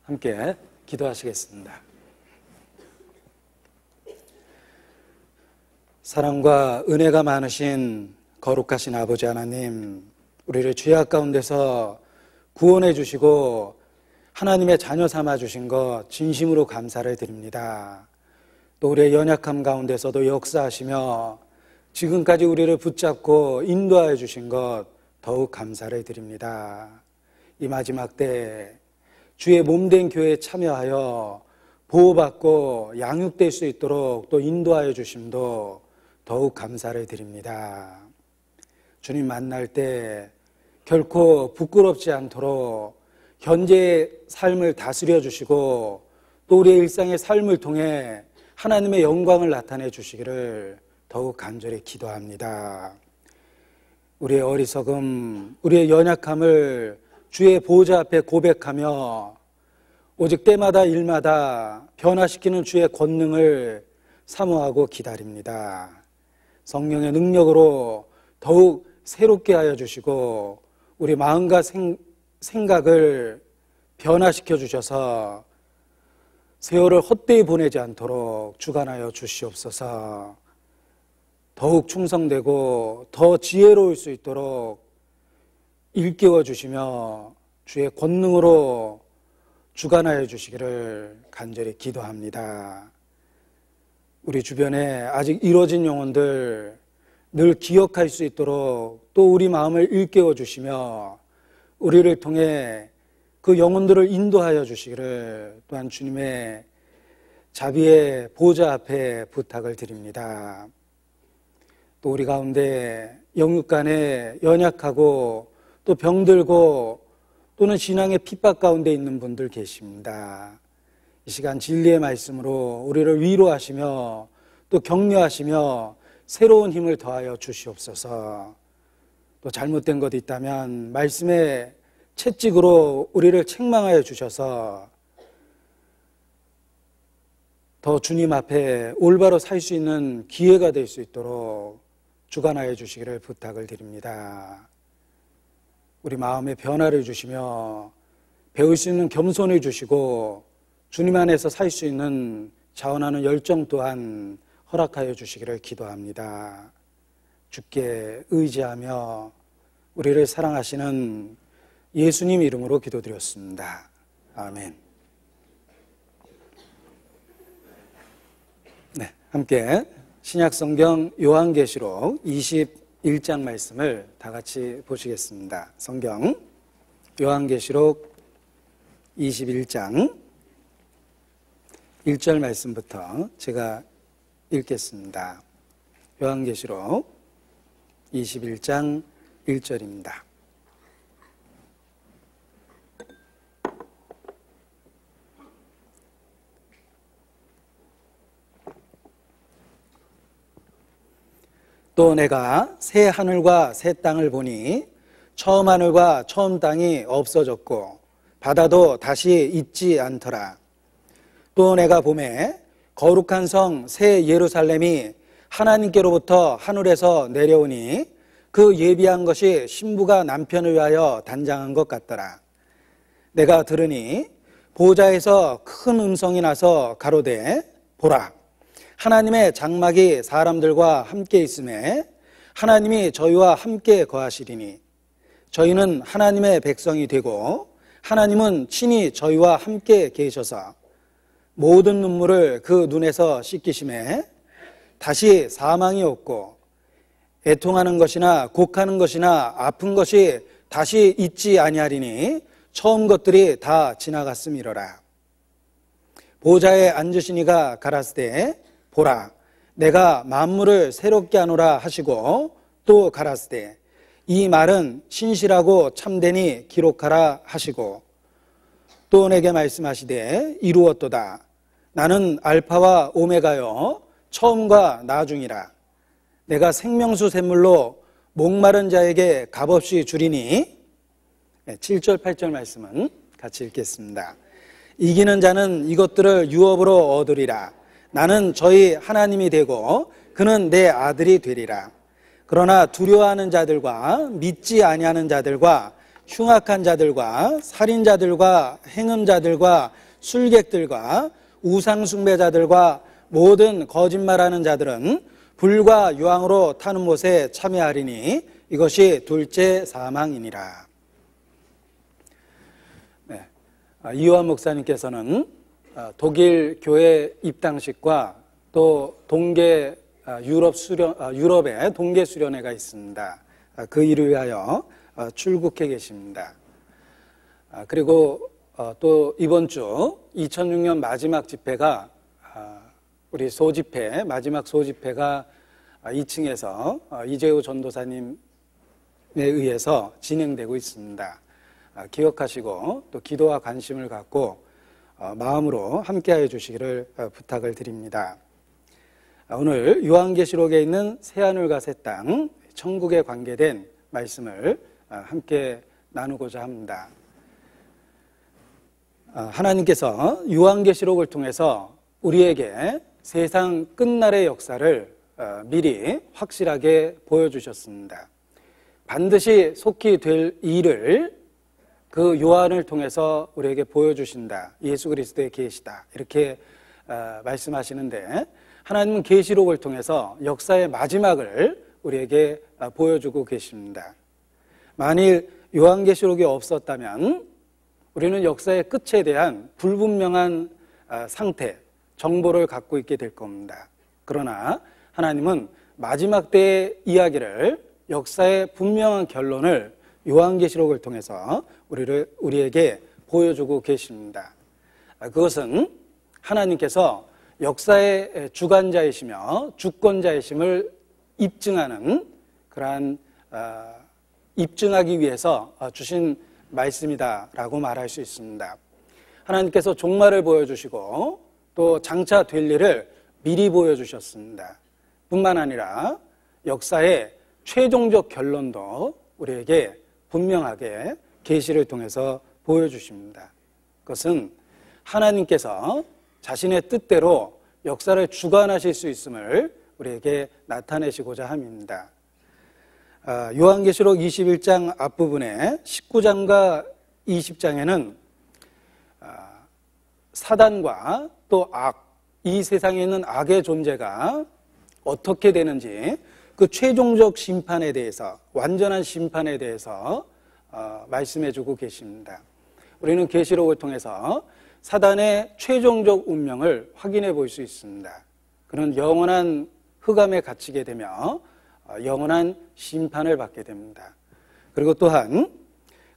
함께 기도하시겠습니다. 사랑과 은혜가 많으신 거룩하신 아버지 하나님, 우리를 죄악 가운데서 구원해 주시고 하나님의 자녀 삼아 주신 것 진심으로 감사를 드립니다. 또 우리의 연약함 가운데서도 역사하시며 지금까지 우리를 붙잡고 인도하여 주신 것 더욱 감사를 드립니다. 이 마지막 때 주의 몸된 교회에 참여하여 보호받고 양육될 수 있도록 또 인도하여 주심도 더욱 감사를 드립니다. 주님 만날 때 결코 부끄럽지 않도록 현재의 삶을 다스려 주시고 또 우리의 일상의 삶을 통해 하나님의 영광을 나타내 주시기를 더욱 간절히 기도합니다. 우리의 어리석음, 우리의 연약함을 주의 보호자 앞에 고백하며 오직 때마다 일마다 변화시키는 주의 권능을 사모하고 기다립니다. 성령의 능력으로 더욱 새롭게 하여 주시고 우리 마음과 생각을 변화시켜 주셔서 세월을 헛되이 보내지 않도록 주관하여 주시옵소서. 더욱 충성되고 더 지혜로울 수 있도록 일깨워 주시며 주의 권능으로 주관하여 주시기를 간절히 기도합니다. 우리 주변에 아직 이루어진 영혼들 늘 기억할 수 있도록 또 우리 마음을 일깨워 주시며 우리를 통해 그 영혼들을 인도하여 주시기를 또한 주님의 자비의 보좌 앞에 부탁을 드립니다. 또 우리 가운데 영육 간에 연약하고 또 병들고 또는 신앙의 핍박 가운데 있는 분들 계십니다. 이 시간 진리의 말씀으로 우리를 위로하시며 또 격려하시며 새로운 힘을 더하여 주시옵소서. 또 잘못된 것이 있다면 말씀의 채찍으로 우리를 책망하여 주셔서 더 주님 앞에 올바로 살 수 있는 기회가 될 수 있도록 주관하여 주시기를 부탁을 드립니다. 우리 마음에 변화를 주시며 배울 수 있는 겸손을 주시고 주님 안에서 살 수 있는 자원하는 열정 또한 허락하여 주시기를 기도합니다. 주께 의지하며 우리를 사랑하시는 예수님 이름으로 기도드렸습니다. 아멘. 네, 함께 신약성경 요한계시록 21장 말씀을 다 같이 보시겠습니다. 성경 요한계시록 21장 1절 말씀부터 제가 읽겠습니다. 요한계시록 21장 1절입니다. 또 내가 새 하늘과 새 땅을 보니 처음 하늘과 처음 땅이 없어졌고 바다도 다시 있지 않더라. 또 내가 보매 거룩한 성 새 예루살렘이 하나님께로부터 하늘에서 내려오니 그 예비한 것이 신부가 남편을 위하여 단장한 것 같더라. 내가 들으니 보좌에서 큰 음성이 나서 가로되 보라, 하나님의 장막이 사람들과 함께 있음에 하나님이 저희와 함께 거하시리니 저희는 하나님의 백성이 되고 하나님은 친히 저희와 함께 계셔서 모든 눈물을 그 눈에서 씻기심에 다시 사망이 없고 애통하는 것이나 곡하는 것이나 아픈 것이 다시 있지 아니하리니 처음 것들이 다 지나갔음이로라. 보좌에 앉으신 이가 가라사대 보라, 내가 만물을 새롭게 하노라 하시고 또 가라사대 이 말은 신실하고 참되니 기록하라 하시고 또 내게 말씀하시되 이루었도다. 나는 알파와 오메가요 처음과 나중이라. 내가 생명수 샘물로 목마른 자에게 값없이 주리니 7절 8절 말씀은 같이 읽겠습니다. 이기는 자는 이것들을 유업으로 얻으리라. 나는 저희 하나님이 되고 그는 내 아들이 되리라. 그러나 두려워하는 자들과 믿지 아니하는 자들과 흉악한 자들과 살인자들과 행음자들과 술객들과 우상숭배자들과 모든 거짓말하는 자들은 불과 유황으로 타는 못에 참여하리니 이것이 둘째 사망이니라. 네. 이호환 목사님께서는 독일 교회 입당식과 또 유럽의 동계 수련회가 있습니다. 그 일을 위하여 출국해 계십니다. 그리고 또 이번 주 2006년 마지막 집회가 우리 소집회, 마지막 소집회가 2층에서 이재호 전도사님에 의해서 진행되고 있습니다. 기억하시고 또 기도와 관심을 갖고 마음으로 함께하여 주시기를 부탁을 드립니다. 오늘 요한계시록에 있는 새하늘과 새 땅, 천국에 관계된 말씀을 함께 나누고자 합니다. 하나님께서 요한계시록을 통해서 우리에게 세상 끝날의 역사를 미리 확실하게 보여주셨습니다. 반드시 속히 될 일을 그 요한을 통해서 우리에게 보여주신다. 예수 그리스도의 계시다. 이렇게 말씀하시는데 하나님은 계시록을 통해서 역사의 마지막을 우리에게 보여주고 계십니다. 만일 요한계시록이 없었다면 우리는 역사의 끝에 대한 불분명한 상태, 정보를 갖고 있게 될 겁니다. 그러나 하나님은 마지막 때의 이야기를, 역사의 분명한 결론을 요한계시록을 통해서 우리에게 보여주고 계십니다. 그것은 하나님께서 역사의 주관자이시며 주권자이심을 입증하는 그러한 입증하기 위해서 주신 말씀이다라고 말할 수 있습니다. 하나님께서 종말을 보여주시고 또 장차 될 일을 미리 보여주셨습니다. 뿐만 아니라 역사의 최종적 결론도 우리에게 분명하게 계시를 통해서 보여주십니다. 그것은 하나님께서 자신의 뜻대로 역사를 주관하실 수 있음을 우리에게 나타내시고자 함입니다. 요한계시록 21장 앞부분에 19장과 20장에는 사단과 또 악, 이 세상에 있는 악의 존재가 어떻게 되는지 그 최종적 심판에 대해서, 완전한 심판에 대해서 말씀해주고 계십니다. 우리는 계시록을 통해서 사단의 최종적 운명을 확인해 볼 수 있습니다. 그는 영원한 흑암에 갇히게 되며 영원한 심판을 받게 됩니다. 그리고 또한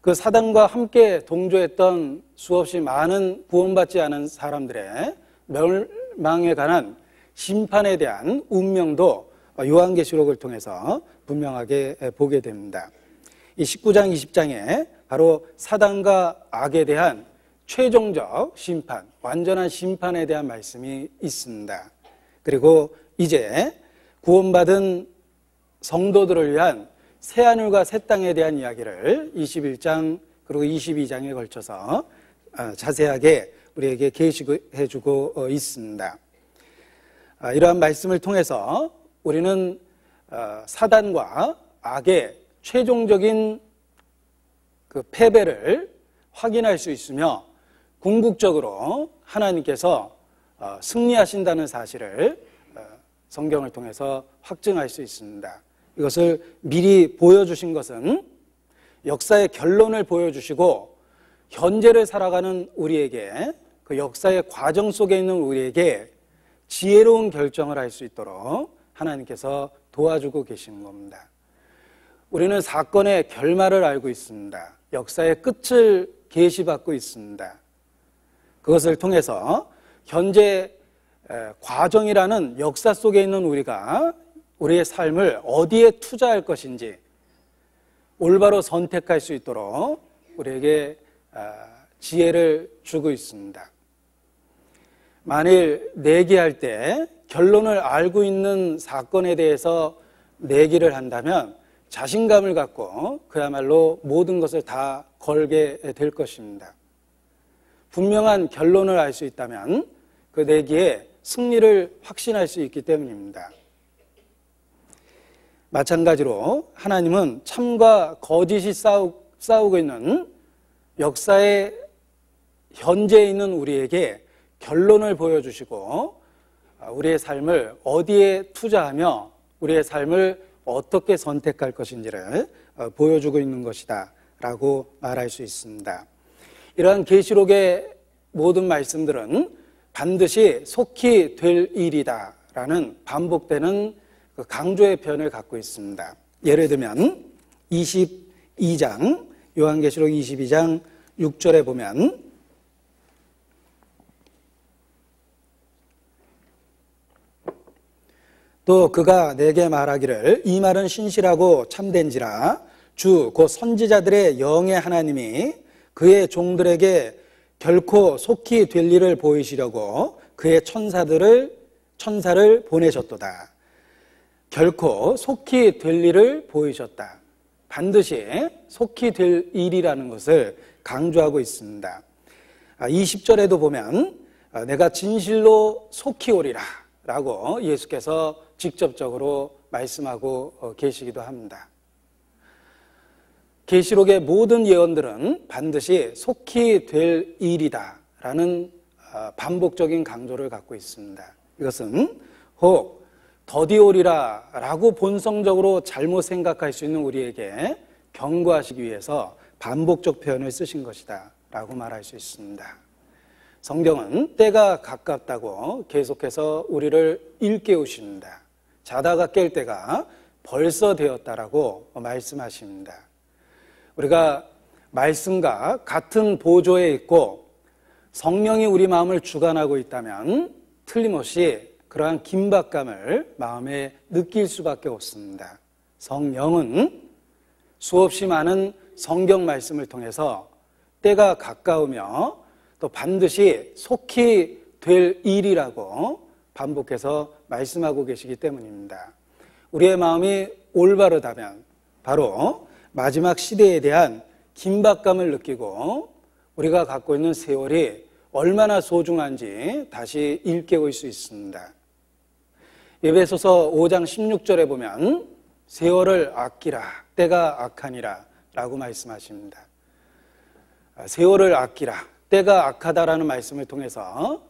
그 사단과 함께 동조했던 수없이 많은 구원받지 않은 사람들의 멸망에 관한 심판에 대한 운명도 요한계시록을 통해서 분명하게 보게 됩니다. 이 19장, 20장에 바로 사단과 악에 대한 최종적 심판, 완전한 심판에 대한 말씀이 있습니다. 그리고 이제 구원받은 성도들을 위한 새하늘과 새 땅에 대한 이야기를 21장 그리고 22장에 걸쳐서 자세하게 우리에게 계시해 주고 있습니다. 이러한 말씀을 통해서 우리는 사단과 악의 최종적인 그 패배를 확인할 수 있으며 궁극적으로 하나님께서 승리하신다는 사실을 성경을 통해서 확증할 수 있습니다. 이것을 미리 보여주신 것은 역사의 결론을 보여주시고 현재를 살아가는 우리에게, 그 역사의 과정 속에 있는 우리에게 지혜로운 결정을 할 수 있도록 하나님께서 도와주고 계시는 겁니다. 우리는 사건의 결말을 알고 있습니다. 역사의 끝을 계시받고 있습니다. 그것을 통해서 현재 과정이라는 역사 속에 있는 우리가 우리의 삶을 어디에 투자할 것인지 올바로 선택할 수 있도록 우리에게 지혜를 주고 있습니다. 만일 내기할 때 결론을 알고 있는 사건에 대해서 내기를 한다면 자신감을 갖고 그야말로 모든 것을 다 걸게 될 것입니다. 분명한 결론을 알 수 있다면 그 내기에 승리를 확신할 수 있기 때문입니다. 마찬가지로 하나님은 참과 거짓이 싸우고 있는 역사의 현재에 있는 우리에게 결론을 보여주시고 우리의 삶을 어디에 투자하며 우리의 삶을 어떻게 선택할 것인지를 보여주고 있는 것이다 라고 말할 수 있습니다. 이러한 계시록의 모든 말씀들은 반드시 속히 될 일이다 라는 반복되는 강조의 표현을 갖고 있습니다. 예를 들면 22장 요한계시록 22장 6절에 보면 또 그가 내게 말하기를 이 말은 신실하고 참된지라 주 곧 선지자들의 영의 하나님이 그의 종들에게 결코 속히 될 일을 보이시려고 그의 천사를 보내셨도다. 결코 속히 될 일을 보이셨다. 반드시 속히 될 일이라는 것을 강조하고 있습니다. 20절에도 보면 내가 진실로 속히 오리라 라고 예수께서 직접적으로 말씀하고 계시기도 합니다. 계시록의 모든 예언들은 반드시 속히 될 일이다 라는 반복적인 강조를 갖고 있습니다. 이것은 혹 더디 오리라 라고 본성적으로 잘못 생각할 수 있는 우리에게 경고하시기 위해서 반복적 표현을 쓰신 것이다 라고 말할 수 있습니다. 성경은 때가 가깝다고 계속해서 우리를 일깨우십니다. 자다가 깰 때가 벌써 되었다라고 말씀하십니다. 우리가 말씀과 같은 보조에 있고 성령이 우리 마음을 주관하고 있다면 틀림없이 그러한 긴박감을 마음에 느낄 수밖에 없습니다. 성령은 수없이 많은 성경 말씀을 통해서 때가 가까우며 또 반드시 속히 될 일이라고 반복해서 말씀하고 계시기 때문입니다. 우리의 마음이 올바르다면 바로 마지막 시대에 대한 긴박감을 느끼고 우리가 갖고 있는 세월이 얼마나 소중한지 다시 일깨울 수 있습니다. 에베소서 5장 16절에 보면 세월을 아끼라 때가 악하니라 라고 말씀하십니다. 세월을 아끼라 때가 악하다라는 말씀을 통해서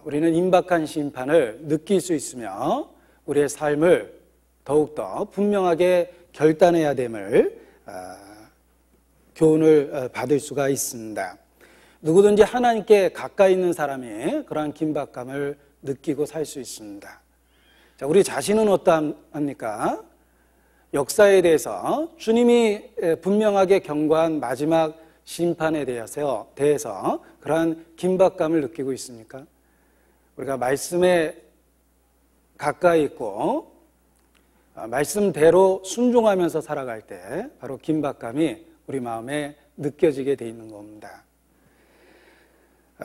우리는 임박한 심판을 느낄 수 있으며 우리의 삶을 더욱더 분명하게 결단해야 됨을 교훈을 받을 수가 있습니다. 누구든지 하나님께 가까이 있는 사람이 그러한 긴박감을 느끼고 살 수 있습니다. 자, 우리 자신은 어떠합니까? 역사에 대해서 주님이 분명하게 경고한 마지막 심판에 대해서 그러한 긴박감을 느끼고 있습니까? 우리가 말씀에 가까이 있고 말씀대로 순종하면서 살아갈 때 바로 긴박감이 우리 마음에 느껴지게 돼 있는 겁니다.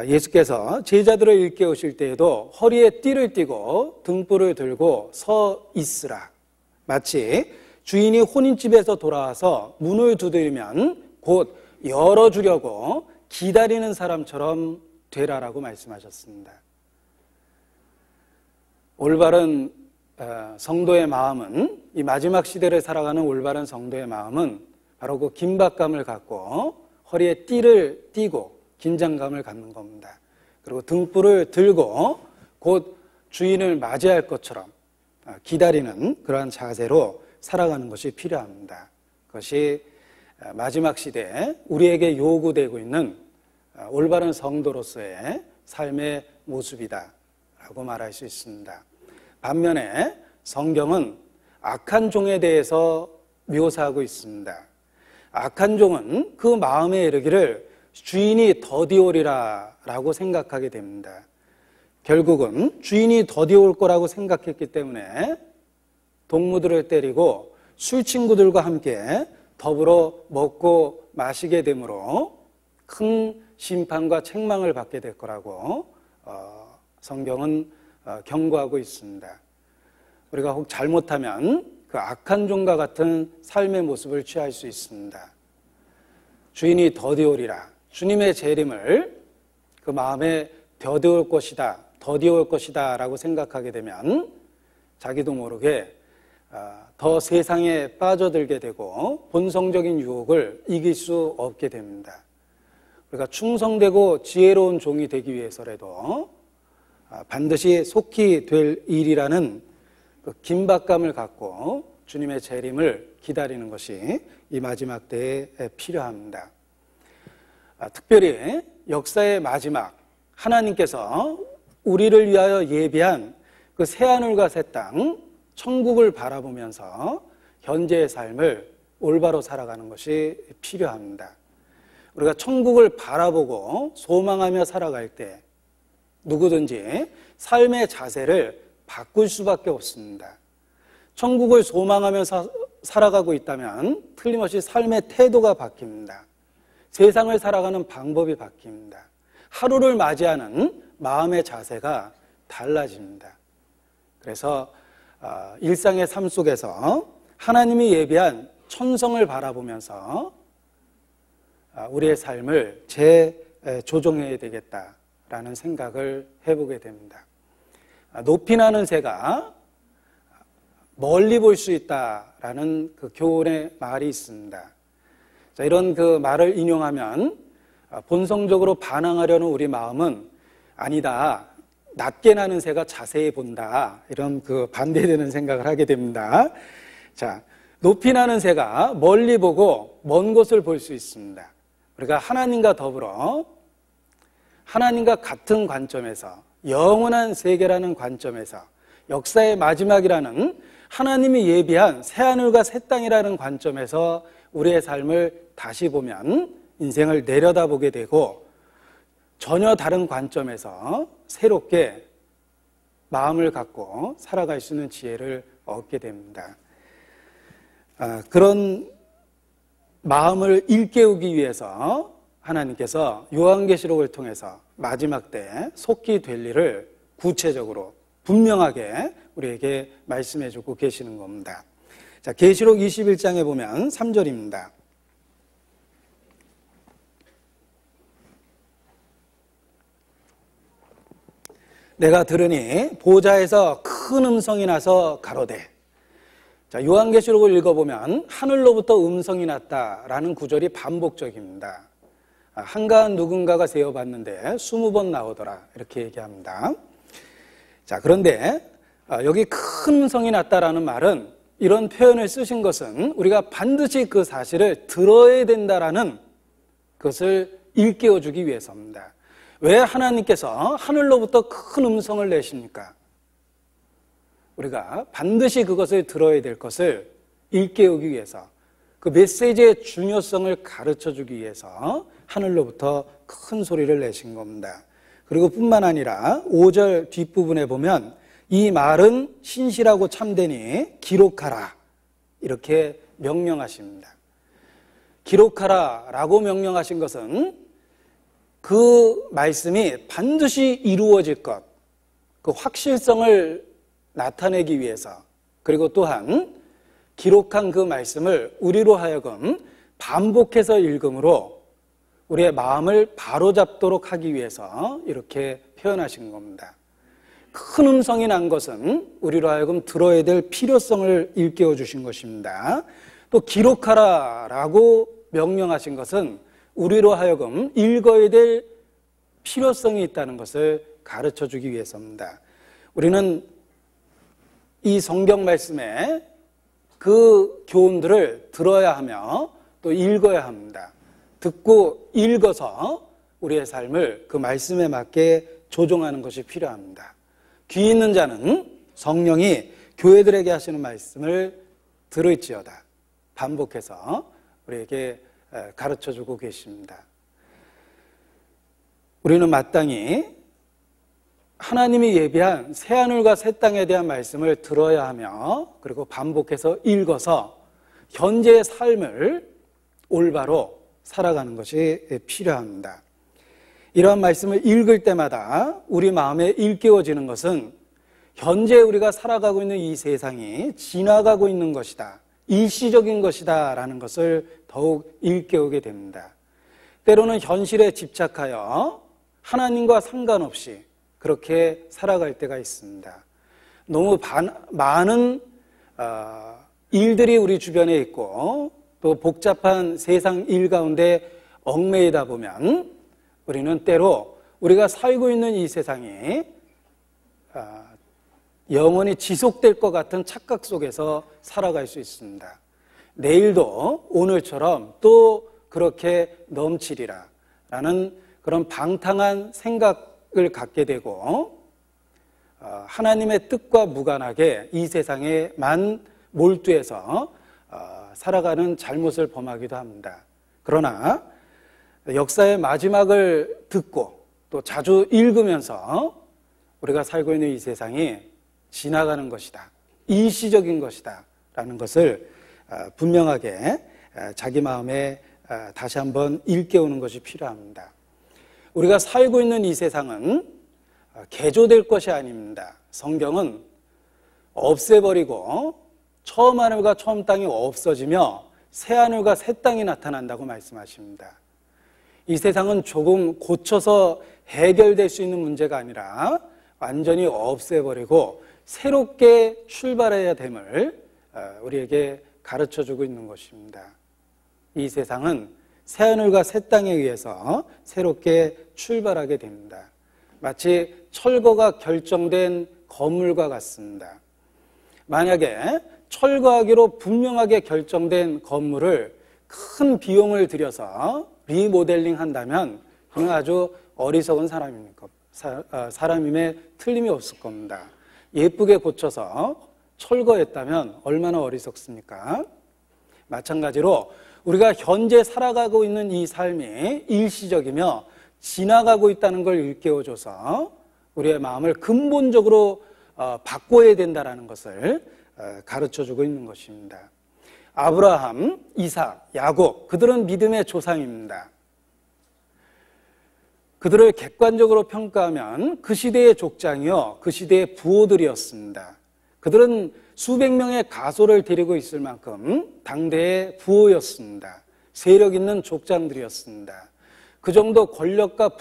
예수께서 제자들을 일깨우실 때에도 허리에 띠를 띠고 등불을 들고 서 있으라. 마치 주인이 혼인집에서 돌아와서 문을 두드리면 곧 열어주려고 기다리는 사람처럼 되라라고 말씀하셨습니다. 올바른 성도의 마음은, 이 마지막 시대를 살아가는 올바른 성도의 마음은 바로 그 긴박감을 갖고 허리에 띠를 띠고 긴장감을 갖는 겁니다. 그리고 등불을 들고 곧 주인을 맞이할 것처럼 기다리는 그러한 자세로 살아가는 것이 필요합니다. 그것이 마지막 시대에 우리에게 요구되고 있는 올바른 성도로서의 삶의 모습이다 라고 말할 수 있습니다. 반면에 성경은 악한 종에 대해서 묘사하고 있습니다. 악한 종은 그 마음에 이르기를 주인이 더디오리라 라고 생각하게 됩니다. 결국은 주인이 더디올 거라고 생각했기 때문에 동무들을 때리고 술 친구들과 함께 더불어 먹고 마시게 되므로 큰 심판과 책망을 받게 될 거라고 성경은 경고하고 있습니다. 우리가 혹 잘못하면 그 악한 종과 같은 삶의 모습을 취할 수 있습니다. 주인이 더디오리라, 주님의 재림을 그 마음에 더디올 것이다 라고 생각하게 되면 자기도 모르게 더 세상에 빠져들게 되고 본성적인 유혹을 이길 수 없게 됩니다. 우리가 충성되고 지혜로운 종이 되기 위해서라도 반드시 속히 될 일이라는 그 긴박감을 갖고 주님의 재림을 기다리는 것이 이 마지막 때에 필요합니다. 특별히 역사의 마지막, 하나님께서 우리를 위하여 예비한 그 새하늘과 새 땅, 천국을 바라보면서 현재의 삶을 올바로 살아가는 것이 필요합니다. 우리가 천국을 바라보고 소망하며 살아갈 때 누구든지 삶의 자세를 바꿀 수밖에 없습니다. 천국을 소망하면서 살아가고 있다면 틀림없이 삶의 태도가 바뀝니다. 세상을 살아가는 방법이 바뀝니다. 하루를 맞이하는 마음의 자세가 달라집니다. 그래서 일상의 삶 속에서 하나님이 예비한 천성을 바라보면서 우리의 삶을 재조정해야 되겠다라는 생각을 해보게 됩니다. 높이 나는 새가 멀리 볼 수 있다라는 그 교훈의 말이 있습니다. 자, 이런 그 말을 인용하면 본성적으로 반항하려는 우리 마음은 아니다, 낮게 나는 새가 자세히 본다, 이런 그 반대되는 생각을 하게 됩니다. 자, 높이 나는 새가 멀리 보고 먼 곳을 볼 수 있습니다. 우리가 하나님과 더불어 하나님과 같은 관점에서, 영원한 세계라는 관점에서, 역사의 마지막이라는 하나님이 예비한 새하늘과 새 땅이라는 관점에서 우리의 삶을 다시 보면 인생을 내려다보게 되고 전혀 다른 관점에서 새롭게 마음을 갖고 살아갈 수 있는 지혜를 얻게 됩니다. 그런 마음을 일깨우기 위해서 하나님께서 요한계시록을 통해서 마지막 때 속히 될 일을 구체적으로 분명하게 우리에게 말씀해 주고 계시는 겁니다. 자, 계시록 21장에 보면 3절입니다. 내가 들으니 보좌에서 큰 음성이 나서 가로되. 자, 요한계시록을 읽어보면 하늘로부터 음성이 났다라는 구절이 반복적입니다. 한가한 누군가가 세어봤는데 20번 나오더라, 이렇게 얘기합니다. 자, 그런데 여기 큰 음성이 났다라는 말은, 이런 표현을 쓰신 것은 우리가 반드시 그 사실을 들어야 된다라는 것을 일깨워주기 위해서입니다. 왜 하나님께서 하늘로부터 큰 음성을 내십니까? 우리가 반드시 그것을 들어야 될 것을 일깨우기 위해서, 그 메시지의 중요성을 가르쳐주기 위해서 하늘로부터 큰 소리를 내신 겁니다. 그리고 뿐만 아니라 5절 뒷부분에 보면 이 말은 신실하고 참되니 기록하라, 이렇게 명령하십니다. 기록하라 라고 명령하신 것은 그 말씀이 반드시 이루어질 것, 그 확실성을 나타내기 위해서, 그리고 또한 기록한 그 말씀을 우리로 하여금 반복해서 읽음으로 우리의 마음을 바로잡도록 하기 위해서 이렇게 표현하신 겁니다. 큰 음성이 난 것은 우리로 하여금 들어야 될 필요성을 일깨워 주신 것입니다. 또 기록하라 라고 명령하신 것은 우리로 하여금 읽어야 될 필요성이 있다는 것을 가르쳐 주기 위해서입니다. 우리는 이 성경 말씀에 그 교훈들을 들어야 하며 또 읽어야 합니다. 듣고 읽어서 우리의 삶을 그 말씀에 맞게 조종하는 것이 필요합니다. 귀 있는 자는 성령이 교회들에게 하시는 말씀을 들을지어다, 반복해서 우리에게 가르쳐주고 계십니다. 우리는 마땅히 하나님이 예비한 새하늘과 새 땅에 대한 말씀을 들어야 하며, 그리고 반복해서 읽어서 현재의 삶을 올바로 살아가는 것이 필요합니다. 이러한 말씀을 읽을 때마다 우리 마음에 일깨워지는 것은 현재 우리가 살아가고 있는 이 세상이 지나가고 있는 것이다, 일시적인 것이다 라는 것을 더욱 일깨우게 됩니다. 때로는 현실에 집착하여 하나님과 상관없이 그렇게 살아갈 때가 있습니다. 너무 많은 일들이 우리 주변에 있고 또 복잡한 세상 일 가운데 얽매이다 보면 우리는 때로 우리가 살고 있는 이 세상이 영원히 지속될 것 같은 착각 속에서 살아갈 수 있습니다. 내일도 오늘처럼 또 그렇게 넘치리라 라는 그런 방탕한 생각을 갖게 되고 하나님의 뜻과 무관하게 이 세상에만 몰두해서 살아가는 잘못을 범하기도 합니다. 그러나 역사의 마지막을 듣고 또 자주 읽으면서 우리가 살고 있는 이 세상이 지나가는 것이다, 일시적인 것이다 라는 것을 분명하게 자기 마음에 다시 한번 일깨우는 것이 필요합니다. 우리가 살고 있는 이 세상은 개조될 것이 아닙니다. 성경은 없애버리고 처음 하늘과 처음 땅이 없어지며 새 하늘과 새 땅이 나타난다고 말씀하십니다. 이 세상은 조금 고쳐서 해결될 수 있는 문제가 아니라 완전히 없애버리고 새롭게 출발해야 됨을 우리에게 가르쳐주고 있는 것입니다. 이 세상은 새하늘과 새 땅에 의해서 새롭게 출발하게 됩니다. 마치 철거가 결정된 건물과 같습니다. 만약에 철거하기로 분명하게 결정된 건물을 큰 비용을 들여서 리모델링 한다면 그는 아주 어리석은 사람임에 틀림이 없을 겁니다. 예쁘게 고쳐서 철거했다면 얼마나 어리석습니까? 마찬가지로 우리가 현재 살아가고 있는 이 삶이 일시적이며 지나가고 있다는 걸 일깨워줘서 우리의 마음을 근본적으로 바꿔야 된다는 것을 가르쳐주고 있는 것입니다. 아브라함, 이삭, 야곱, 그들은 믿음의 조상입니다. 그들을 객관적으로 평가하면 그 시대의 족장이요, 그 시대의 부호들이었습니다. 그들은 수백 명의 가소를 데리고 있을 만큼 당대의 부호였습니다. 세력 있는 족장들이었습니다. 그 정도 권력과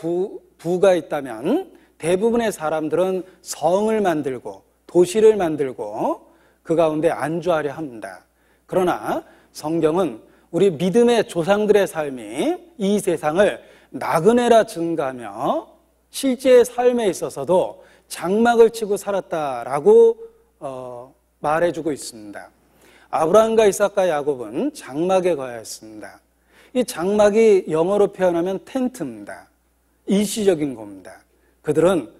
부가 있다면 대부분의 사람들은 성을 만들고 도시를 만들고 그 가운데 안주하려 합니다. 그러나 성경은 우리 믿음의 조상들의 삶이 이 세상을 나그네라 증가하며 실제의 삶에 있어서도 장막을 치고 살았다라고 말해주고 있습니다. 아브라함과 이삭과 야곱은 장막에 거하였습니다. 이 장막이 영어로 표현하면 텐트입니다. 일시적인 겁니다. 그들은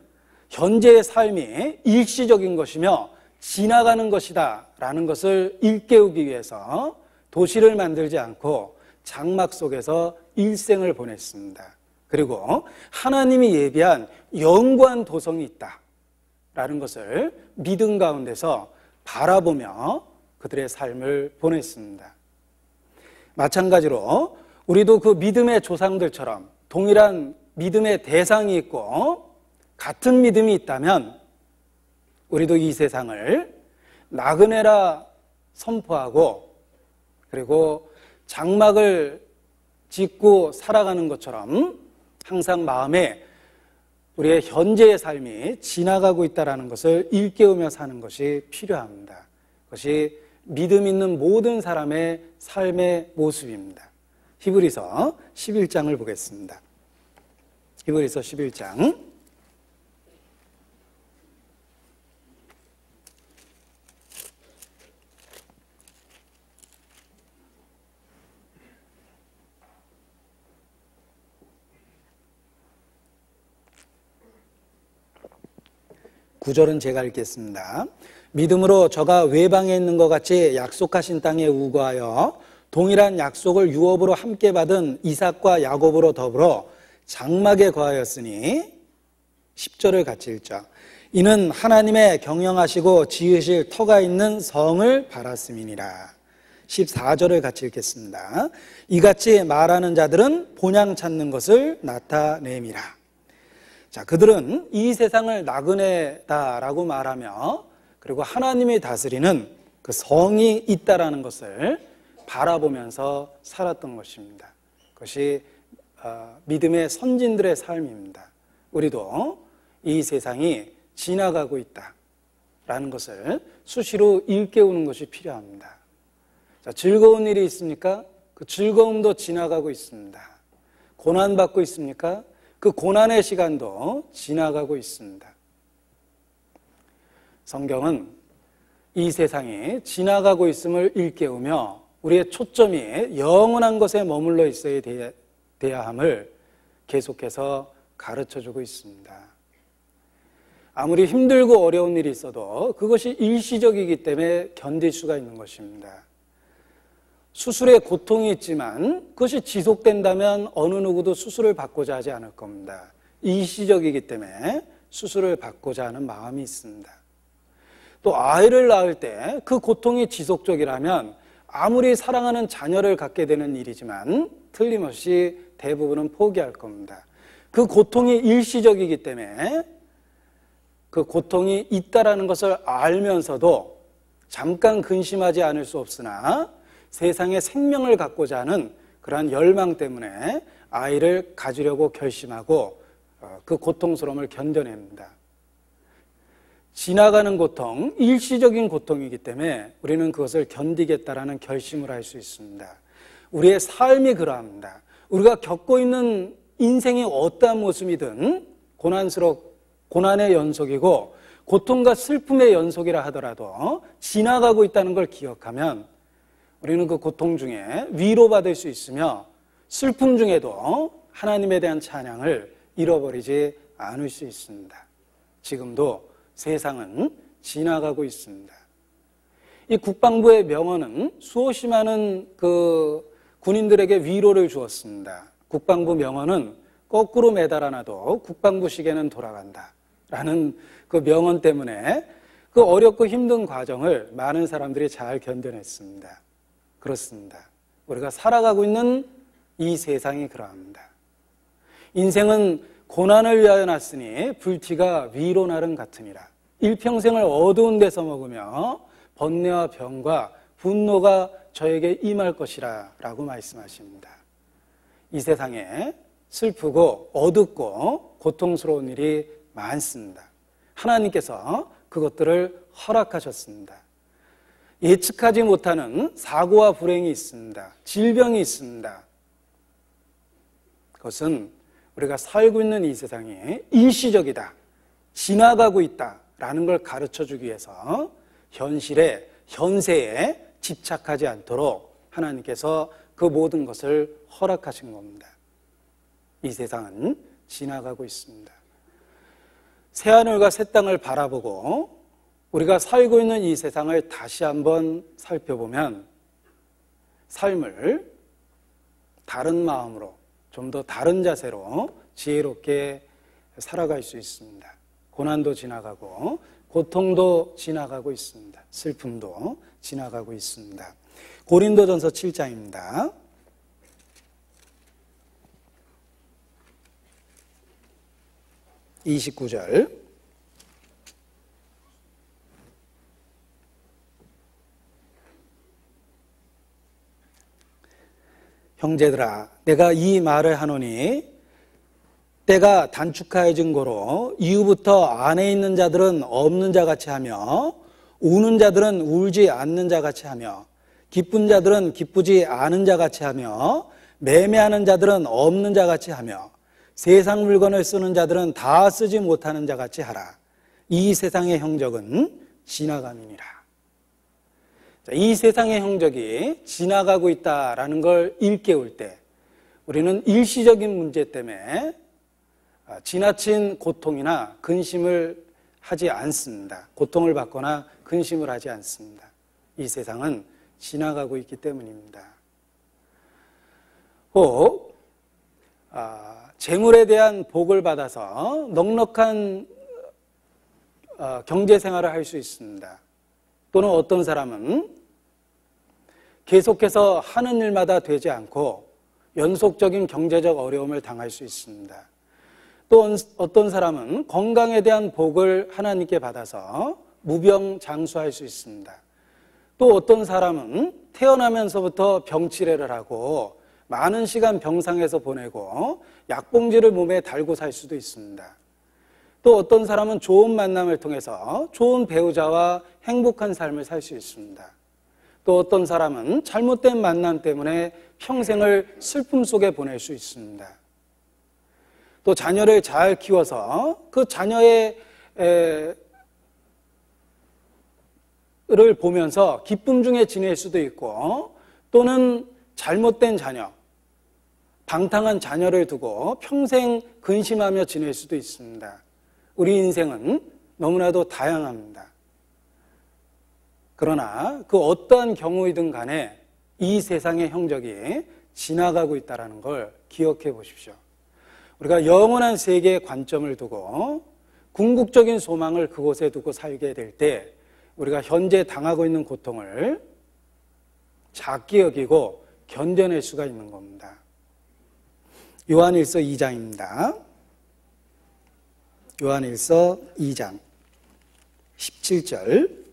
현재의 삶이 일시적인 것이며 지나가는 것이다 라는 것을 일깨우기 위해서 도시를 만들지 않고 장막 속에서 일생을 보냈습니다. 그리고 하나님이 예비한 영구한 도성이 있다 라는 것을 믿음 가운데서 바라보며 그들의 삶을 보냈습니다. 마찬가지로 우리도 그 믿음의 조상들처럼 동일한 믿음의 대상이 있고 같은 믿음이 있다면 우리도 이 세상을 나그네라 선포하고 그리고 장막을 짓고 살아가는 것처럼 항상 마음에 우리의 현재의 삶이 지나가고 있다는 것을 일깨우며 사는 것이 필요합니다. 그것이 믿음 있는 모든 사람의 삶의 모습입니다. 히브리서 11장을 보겠습니다. 히브리서 11장 9절은 제가 읽겠습니다. 믿음으로 저가 외방에 있는 것 같이 약속하신 땅에 우거하여 동일한 약속을 유업으로 함께 받은 이삭과 야곱으로 더불어 장막에 거하였으니 10절을 같이 읽죠. 이는 하나님의 경영하시고 지으실 터가 있는 성을 바랐음이니라. 14절을 같이 읽겠습니다. 이같이 말하는 자들은 본향 찾는 것을 나타냄이라. 자, 그들은 이 세상을 나그네다라고 말하며 그리고 하나님이 다스리는 그 성이 있다라는 것을 바라보면서 살았던 것입니다. 그것이 믿음의 선진들의 삶입니다. 우리도 이 세상이 지나가고 있다, 라는 것을 수시로 일깨우는 것이 필요합니다. 자, 즐거운 일이 있습니까? 그 즐거움도 지나가고 있습니다. 고난받고 있습니까? 그 고난의 시간도 지나가고 있습니다. 성경은 이 세상이 지나가고 있음을 일깨우며 우리의 초점이 영원한 것에 머물러 있어야 돼야 함을 계속해서 가르쳐주고 있습니다. 아무리 힘들고 어려운 일이 있어도 그것이 일시적이기 때문에 견딜 수가 있는 것입니다. 수술에 고통이 있지만 그것이 지속된다면 어느 누구도 수술을 받고자 하지 않을 겁니다. 일시적이기 때문에 수술을 받고자 하는 마음이 있습니다. 또 아이를 낳을 때 그 고통이 지속적이라면 아무리 사랑하는 자녀를 갖게 되는 일이지만 틀림없이 대부분은 포기할 겁니다. 그 고통이 일시적이기 때문에 그 고통이 있다라는 것을 알면서도 잠깐 근심하지 않을 수 없으나 세상에 생명을 갖고자 하는 그러한 열망 때문에 아이를 가지려고 결심하고 그 고통스러움을 견뎌냅니다. 지나가는 고통, 일시적인 고통이기 때문에 우리는 그것을 견디겠다라는 결심을 할 수 있습니다. 우리의 삶이 그러합니다. 우리가 겪고 있는 인생이 어떠한 모습이든 고난의 연속이고 고통과 슬픔의 연속이라 하더라도 지나가고 있다는 걸 기억하면 우리는 그 고통 중에 위로받을 수 있으며 슬픔 중에도 하나님에 대한 찬양을 잃어버리지 않을 수 있습니다. 지금도 세상은 지나가고 있습니다. 이 국방부의 명언은 수없이 많은 그 군인들에게 위로를 주었습니다. 국방부 명언은 거꾸로 매달아놔도 국방부 시계는 돌아간다 라는 그 명언 때문에 그 어렵고 힘든 과정을 많은 사람들이 잘 견뎌냈습니다. 그렇습니다. 우리가 살아가고 있는 이 세상이 그러합니다. 인생은 고난을 위하여 났으니 불티가 위로 나름 같으니라. 일평생을 어두운 데서 먹으며 번뇌와 병과 분노가 저에게 임할 것이라 라고 말씀하십니다. 이 세상에 슬프고 어둡고 고통스러운 일이 많습니다. 하나님께서 그것들을 허락하셨습니다. 예측하지 못하는 사고와 불행이 있습니다. 질병이 있습니다. 그것은 우리가 살고 있는 이 세상이 일시적이다, 지나가고 있다라는 걸 가르쳐주기 위해서 현세에 집착하지 않도록 하나님께서 그 모든 것을 허락하신 겁니다. 이 세상은 지나가고 있습니다. 새하늘과 새 땅을 바라보고 우리가 살고 있는 이 세상을 다시 한번 살펴보면 삶을 다른 마음으로 좀 더 다른 자세로 지혜롭게 살아갈 수 있습니다. 고난도 지나가고 고통도 지나가고 있습니다. 슬픔도 지나가고 있습니다. 고린도전서 7장입니다. 29절 형제들아 내가 이 말을 하노니 때가 단축하여진 고로 이후부터 안에 있는 자들은 없는 자같이 하며 우는 자들은 울지 않는 자같이 하며 기쁜 자들은 기쁘지 않은 자같이 하며 매매하는 자들은 없는 자같이 하며 세상 물건을 쓰는 자들은 다 쓰지 못하는 자같이 하라. 이 세상의 형적은 지나감이니라. 이 세상의 형적이 지나가고 있다라는 걸 일깨울 때 우리는 일시적인 문제 때문에 지나친 고통이나 근심을 하지 않습니다. 고통을 받거나 근심을 하지 않습니다. 이 세상은 지나가고 있기 때문입니다. 혹 재물에 대한 복을 받아서 넉넉한 경제 생활을 할 수 있습니다. 또는 어떤 사람은 계속해서 하는 일마다 되지 않고 연속적인 경제적 어려움을 당할 수 있습니다. 또 어떤 사람은 건강에 대한 복을 하나님께 받아서 무병장수할 수 있습니다. 또 어떤 사람은 태어나면서부터 병치레를 하고 많은 시간 병상에서 보내고 약봉지를 몸에 달고 살 수도 있습니다. 또 어떤 사람은 좋은 만남을 통해서 좋은 배우자와 행복한 삶을 살 수 있습니다. 또 어떤 사람은 잘못된 만남 때문에 평생을 슬픔 속에 보낼 수 있습니다. 또 자녀를 잘 키워서 그 자녀의 를 보면서 기쁨 중에 지낼 수도 있고, 또는 잘못된 자녀, 방탕한 자녀를 두고 평생 근심하며 지낼 수도 있습니다. 우리 인생은 너무나도 다양합니다. 그러나 그 어떠한 경우이든 간에 이 세상의 형적이 지나가고 있다는 걸 기억해 보십시오. 우리가 영원한 세계의 관점을 두고 궁극적인 소망을 그곳에 두고 살게 될 때 우리가 현재 당하고 있는 고통을 작게 여기고 견뎌낼 수가 있는 겁니다. 요한일서 2장입니다. 요한일서 2장 17절.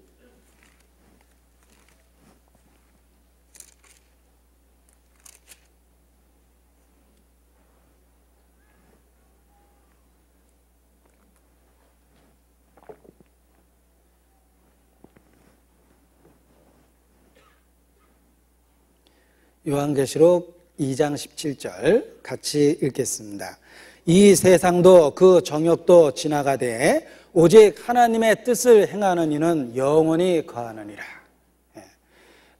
요한계시록 2장 17절 같이 읽겠습니다. 이 세상도 그 정욕도 지나가되 오직 하나님의 뜻을 행하는 이는 영원히 거하느니라.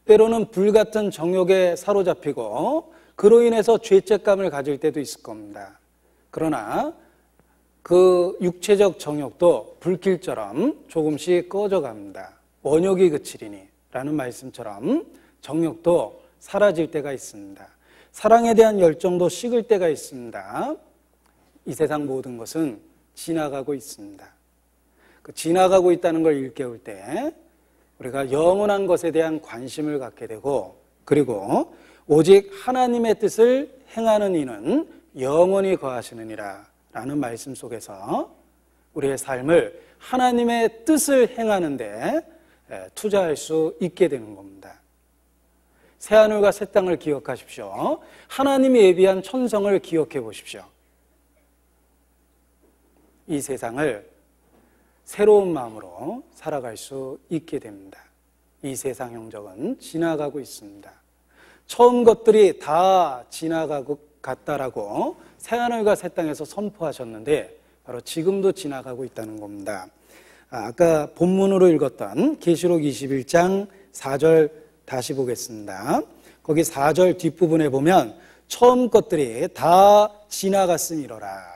때로는 불같은 정욕에 사로잡히고 그로 인해서 죄책감을 가질 때도 있을 겁니다. 그러나 그 육체적 정욕도 불길처럼 조금씩 꺼져갑니다. 원욕이 그치리니 라는 말씀처럼 정욕도 사라질 때가 있습니다. 사랑에 대한 열정도 식을 때가 있습니다. 이 세상 모든 것은 지나가고 있습니다. 그 지나가고 있다는 걸 일깨울 때 우리가 영원한 것에 대한 관심을 갖게 되고, 그리고 오직 하나님의 뜻을 행하는 이는 영원히 거하시느니라 라는 말씀 속에서 우리의 삶을 하나님의 뜻을 행하는 데 투자할 수 있게 되는 겁니다. 새하늘과 새 땅을 기억하십시오. 하나님이 예비한 천성을 기억해 보십시오. 이 세상을 새로운 마음으로 살아갈 수 있게 됩니다. 이 세상 형적은 지나가고 있습니다. 처음 것들이 다 지나가고 갔다라고 새하늘과 새 땅에서 선포하셨는데 바로 지금도 지나가고 있다는 겁니다. 아까 본문으로 읽었던 계시록 21장 4절 다시 보겠습니다. 거기 4절 뒷부분에 보면 처음 것들이 다 지나갔음이로라.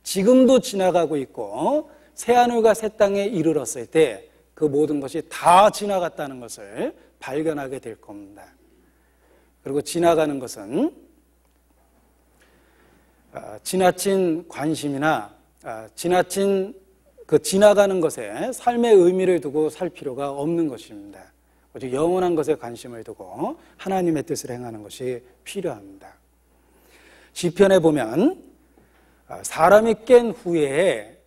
지금도 지나가고 있고 새하늘과 새 땅에 이르렀을 때 그 모든 것이 다 지나갔다는 것을 발견하게 될 겁니다. 그리고 지나가는 것은 지나친 관심이나 지나친 그 지나가는 것에 삶의 의미를 두고 살 필요가 없는 것입니다. 오직 영원한 것에 관심을 두고 하나님의 뜻을 행하는 것이 필요합니다. 시편에 보면 사람이 깬 후에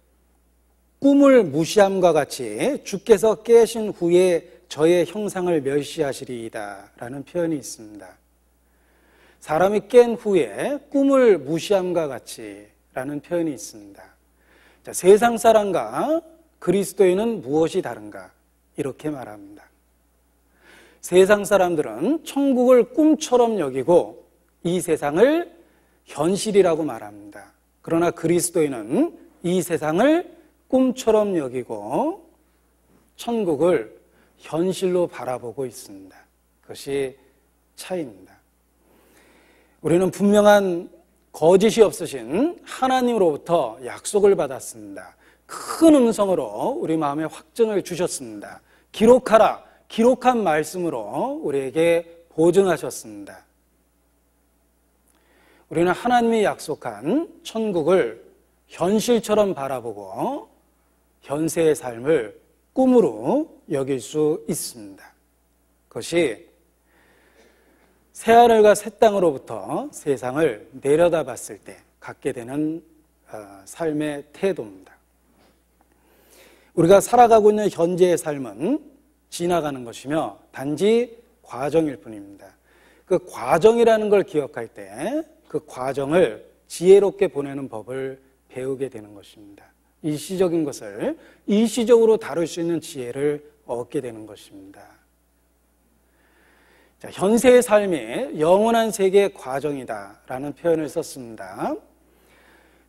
꿈을 무시함과 같이 주께서 깨신 후에 저의 형상을 멸시하시리이다 라는 표현이 있습니다. 사람이 깬 후에 꿈을 무시함과 같이 라는 표현이 있습니다. 자, 세상 사람과 그리스도인은 무엇이 다른가? 이렇게 말합니다. 세상 사람들은 천국을 꿈처럼 여기고 이 세상을 현실이라고 말합니다. 그러나 그리스도인은 이 세상을 꿈처럼 여기고 천국을 현실로 바라보고 있습니다. 그것이 차이입니다. 우리는 분명한 거짓이 없으신 하나님으로부터 약속을 받았습니다. 큰 음성으로 우리 마음에 확증을 주셨습니다. 기록하라. 기록한 말씀으로 우리에게 보증하셨습니다. 우리는 하나님이 약속한 천국을 현실처럼 바라보고 현세의 삶을 꿈으로 여길 수 있습니다. 그것이 새하늘과 새 땅으로부터 세상을 내려다봤을 때 갖게 되는 삶의 태도입니다. 우리가 살아가고 있는 현재의 삶은 지나가는 것이며 단지 과정일 뿐입니다. 그 과정이라는 걸 기억할 때 그 과정을 지혜롭게 보내는 법을 배우게 되는 것입니다. 일시적인 것을 일시적으로 다룰 수 있는 지혜를 얻게 되는 것입니다. 자, 현세의 삶이 영원한 세계의 과정이다라는 표현을 썼습니다.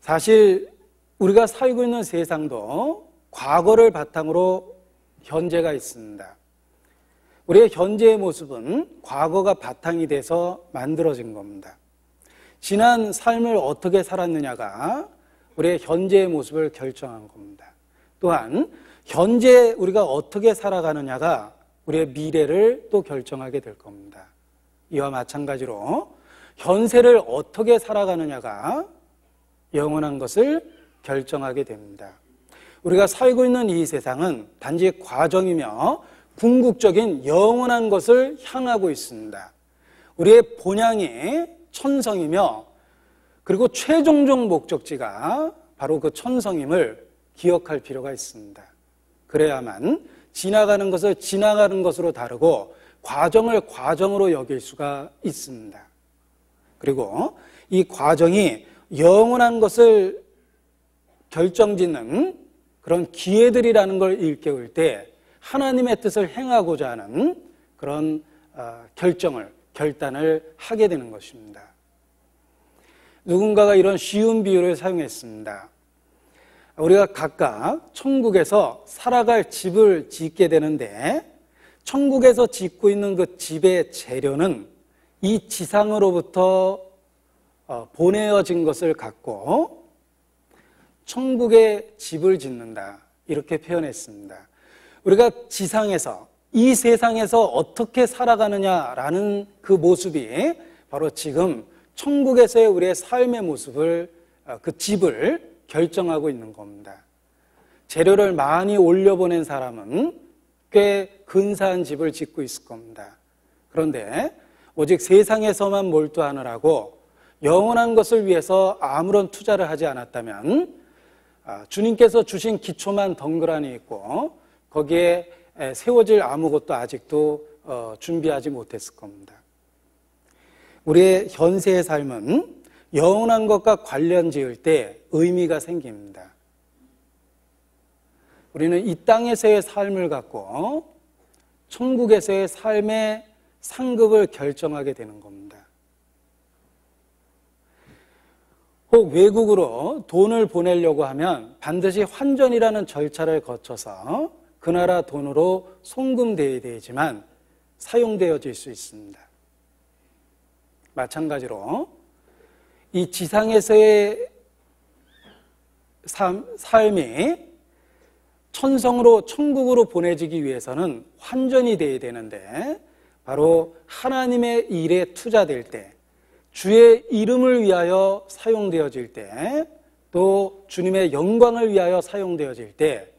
사실 우리가 살고 있는 세상도 과거를 바탕으로 현재가 있습니다. 우리의 현재의 모습은 과거가 바탕이 돼서 만들어진 겁니다. 지난 삶을 어떻게 살았느냐가 우리의 현재의 모습을 결정한 겁니다. 또한 현재 우리가 어떻게 살아가느냐가 우리의 미래를 또 결정하게 될 겁니다. 이와 마찬가지로 현세를 어떻게 살아가느냐가 영원한 것을 결정하게 됩니다. 우리가 살고 있는 이 세상은 단지 과정이며 궁극적인 영원한 것을 향하고 있습니다. 우리의 본향이 천성이며 그리고 최종적 목적지가 바로 그 천성임을 기억할 필요가 있습니다. 그래야만 지나가는 것을 지나가는 것으로 다루고 과정을 과정으로 여길 수가 있습니다. 그리고 이 과정이 영원한 것을 결정짓는 그런 기회들이라는 걸 일깨울 때 하나님의 뜻을 행하고자 하는 그런 결단을 하게 되는 것입니다. 누군가가 이런 쉬운 비유를 사용했습니다. 우리가 각각 천국에서 살아갈 집을 짓게 되는데 천국에서 짓고 있는 그 집의 재료는 이 지상으로부터 보내어진 것을 갖고 천국의 집을 짓는다, 이렇게 표현했습니다. 우리가 지상에서 이 세상에서 어떻게 살아가느냐라는 그 모습이 바로 지금 천국에서의 우리의 삶의 모습을, 그 집을 결정하고 있는 겁니다. 재료를 많이 올려보낸 사람은 꽤 근사한 집을 짓고 있을 겁니다. 그런데 오직 세상에서만 몰두하느라고 영원한 것을 위해서 아무런 투자를 하지 않았다면 주님께서 주신 기초만 덩그러니 있고 거기에 세워질 아무것도 아직도 준비하지 못했을 겁니다. 우리의 현세의 삶은 영원한 것과 관련 지을 때 의미가 생깁니다. 우리는 이 땅에서의 삶을 갖고 천국에서의 삶의 상급을 결정하게 되는 겁니다. 혹 외국으로 돈을 보내려고 하면 반드시 환전이라는 절차를 거쳐서 그 나라 돈으로 송금되어야 되지만 사용되어질 수 있습니다. 마찬가지로 이 지상에서의 삶이 천성으로 천국으로 보내지기 위해서는 환전이 되어야 되는데 바로 하나님의 일에 투자될 때, 주의 이름을 위하여 사용되어질 때, 또 주님의 영광을 위하여 사용되어질 때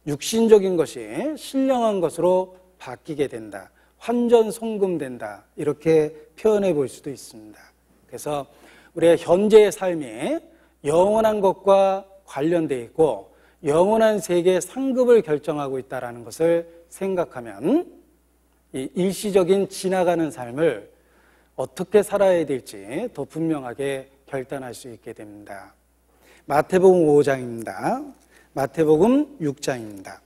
육신적인 것이 신령한 것으로 바뀌게 된다, 환전 송금된다, 이렇게 표현해 볼 수도 있습니다. 그래서 우리의 현재의 삶이 영원한 것과 관련되어 있고 영원한 세계의 상급을 결정하고 있다는 것을 생각하면 이 일시적인 지나가는 삶을 어떻게 살아야 될지 더 분명하게 결단할 수 있게 됩니다. 마태복음 5장입니다. 마태복음 6장입니다.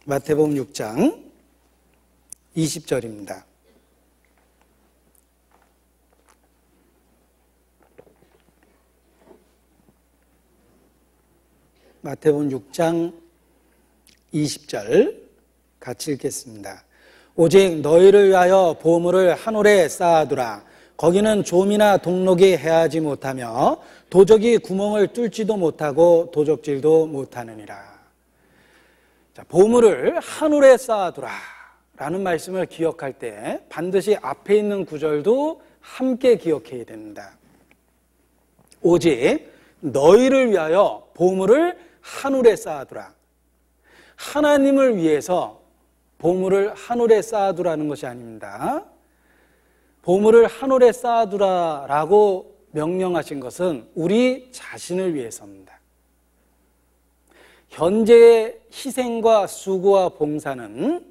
마태복음 6장 20절입니다. 마태복음 6장 20절 같이 읽겠습니다. 오직 너희를 위하여 보물을 하늘에 쌓아두라. 거기는 좀이나 동록이 해하지 못하며 도적이 구멍을 뚫지도 못하고 도적질도 못하느니라. 자, 보물을 하늘에 쌓아두라 라는 말씀을 기억할 때 반드시 앞에 있는 구절도 함께 기억해야 됩니다. 오직 너희를 위하여 보물을 하늘에 쌓아두라. 하나님을 위해서 보물을 하늘에 쌓아두라는 것이 아닙니다. 보물을 하늘에 쌓아두라라고 명령하신 것은 우리 자신을 위해서입니다. 현재의 희생과 수고와 봉사는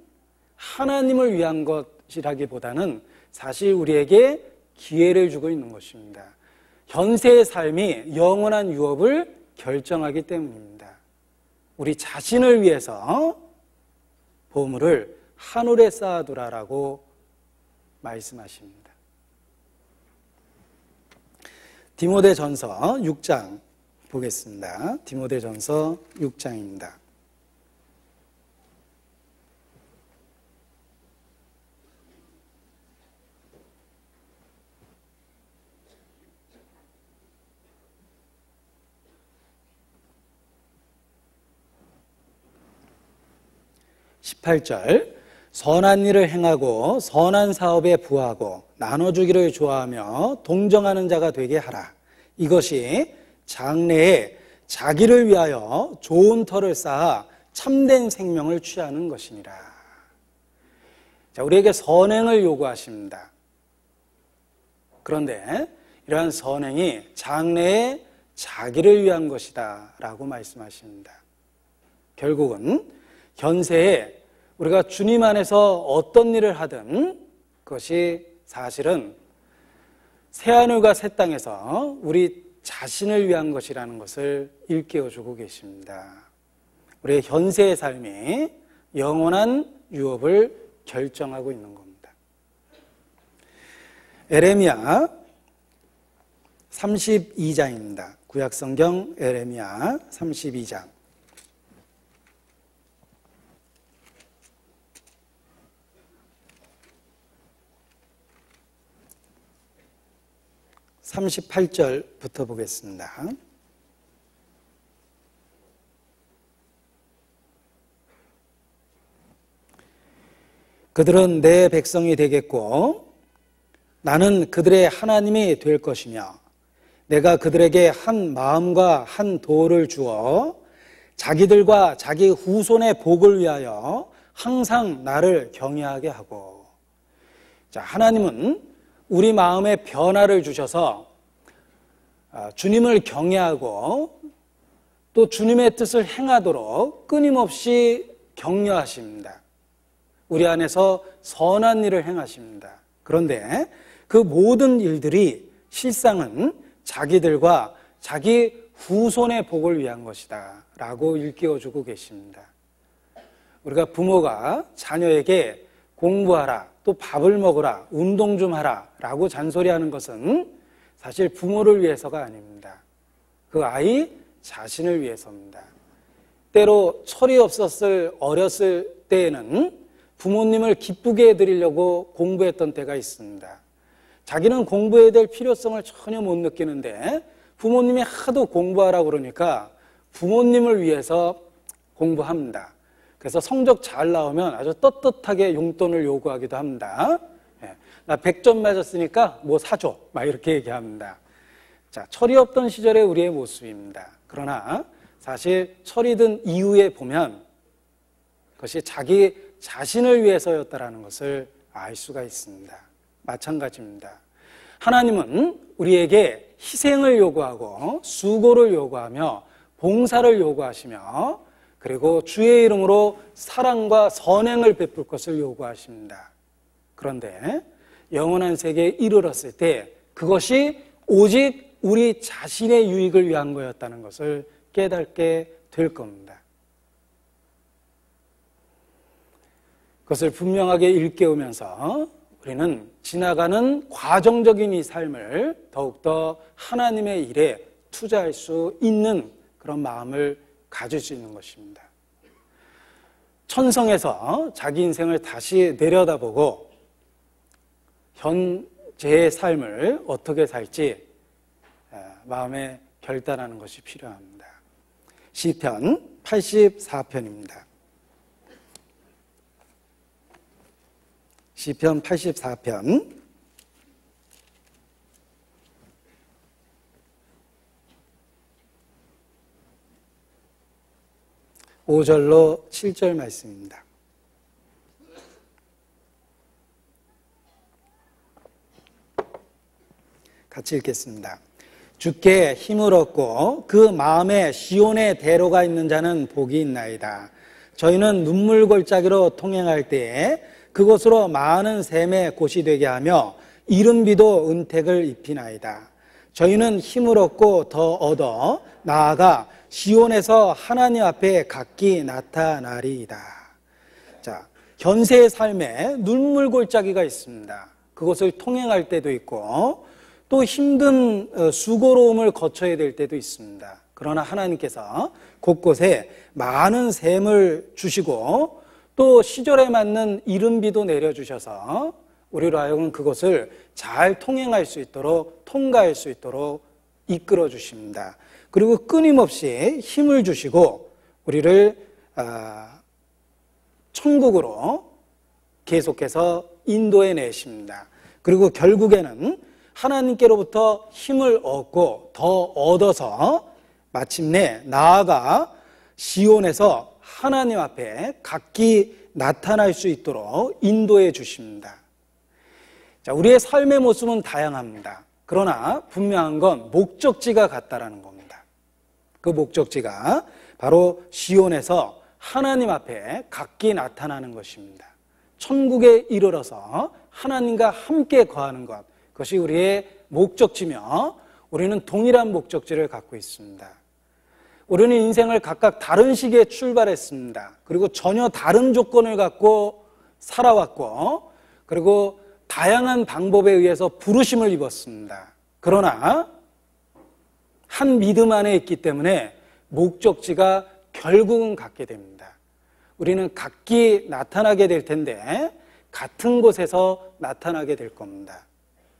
하나님을 위한 것이라기보다는 사실 우리에게 기회를 주고 있는 것입니다. 현세의 삶이 영원한 유업을 결정하기 때문입니다. 우리 자신을 위해서 보물을 하늘에 쌓아두라라고 말씀하십니다. 디모데전서 6장 보겠습니다. 디모데전서 6장입니다. (18절) 선한 일을 행하고 선한 사업에 부하고 나눠주기를 좋아하며 동정하는 자가 되게 하라. 이것이 장래에 자기를 위하여 좋은 터를 쌓아 참된 생명을 취하는 것이니라. 자, 우리에게 선행을 요구하십니다. 그런데 이러한 선행이 장래에 자기를 위한 것이다 라고 말씀하십니다. 결국은 현세에 우리가 주님 안에서 어떤 일을 하든 그것이 사실은 새하늘과 새 땅에서 우리 자신을 위한 것이라는 것을 일깨워주고 계십니다. 우리의 현세의 삶이 영원한 유업을 결정하고 있는 겁니다. 에레미야 32장입니다. 구약성경 에레미야 32장 38절부터 보겠습니다. 그들은 내 백성이 되겠고 나는 그들의 하나님이 될 것이며 내가 그들에게 한 마음과 한 도를 주어 자기들과 자기 후손의 복을 위하여 항상 나를 경외하게 하고. 자, 하나님은 우리 마음에 변화를 주셔서 주님을 경외하고 또 주님의 뜻을 행하도록 끊임없이 격려하십니다. 우리 안에서 선한 일을 행하십니다. 그런데 그 모든 일들이 실상은 자기들과 자기 후손의 복을 위한 것이다 라고 일깨워주고 계십니다. 우리가 부모가 자녀에게 공부하라, 또 밥을 먹으라, 운동 좀 하라 라고 잔소리하는 것은 사실 부모를 위해서가 아닙니다. 그 아이 자신을 위해서입니다. 때로 철이 없었을 어렸을 때에는 부모님을 기쁘게 해드리려고 공부했던 때가 있습니다. 자기는 공부해야 될 필요성을 전혀 못 느끼는데 부모님이 하도 공부하라고 그러니까 부모님을 위해서 공부합니다. 그래서 성적 잘 나오면 아주 떳떳하게 용돈을 요구하기도 합니다. 나 100점 맞았으니까 뭐 사줘 막 이렇게 얘기합니다. 자, 철이 없던 시절의 우리의 모습입니다. 그러나 사실 철이 든 이후에 보면 그것이 자기 자신을 위해서였다라는 것을 알 수가 있습니다. 마찬가지입니다. 하나님은 우리에게 희생을 요구하고 수고를 요구하며 봉사를 요구하시며 그리고 주의 이름으로 사랑과 선행을 베풀 것을 요구하십니다. 그런데 영원한 세계에 이르렀을 때 그것이 오직 우리 자신의 유익을 위한 거였다는 것을 깨닫게 될 겁니다. 그것을 분명하게 일깨우면서 우리는 지나가는 과정적인 이 삶을 더욱더 하나님의 일에 투자할 수 있는 그런 마음을 가질 수 있는 것입니다. 천성에서 자기 인생을 다시 내려다보고 현재의 삶을 어떻게 살지 마음에 결단하는 것이 필요합니다. 시편 84편입니다. 시편 84편 5절로 7절 말씀입니다. 같이 읽겠습니다. 주께 힘을 얻고 그 마음에 시온의 대로가 있는 자는 복이 있나이다. 저희는 눈물 골짜기로 통행할 때에 그것으로 많은 샘의 곳이 되게 하며 이른 비도 은택을 입히나이다. 저희는 힘을 얻고 더 얻어 나아가 시온에서 하나님 앞에 각기 나타나리이다. 자, 현세의 삶에 눈물골짜기가 있습니다. 그것을 통행할 때도 있고 또 힘든 수고로움을 거쳐야 될 때도 있습니다. 그러나 하나님께서 곳곳에 많은 샘을 주시고 또 시절에 맞는 이른 비도 내려주셔서 우리로 하여금 그것을 잘 통행할 수 있도록, 통과할 수 있도록 이끌어 주십니다. 그리고 끊임없이 힘을 주시고 우리를 천국으로 계속해서 인도해 내십니다. 그리고 결국에는 하나님께로부터 힘을 얻고 더 얻어서 마침내 나아가 시온에서 하나님 앞에 각기 나타날 수 있도록 인도해 주십니다. 자, 우리의 삶의 모습은 다양합니다. 그러나 분명한 건 목적지가 같다라는 겁니다. 그 목적지가 바로 시온에서 하나님 앞에 각기 나타나는 것입니다. 천국에 이르러서 하나님과 함께 거하는 것, 그것이 우리의 목적지며 우리는 동일한 목적지를 갖고 있습니다. 우리는 인생을 각각 다른 시기에 출발했습니다. 그리고 전혀 다른 조건을 갖고 살아왔고 그리고 다양한 방법에 의해서 부르심을 입었습니다. 그러나 한 믿음 안에 있기 때문에 목적지가 결국은 같게 됩니다. 우리는 각기 나타나게 될 텐데 같은 곳에서 나타나게 될 겁니다.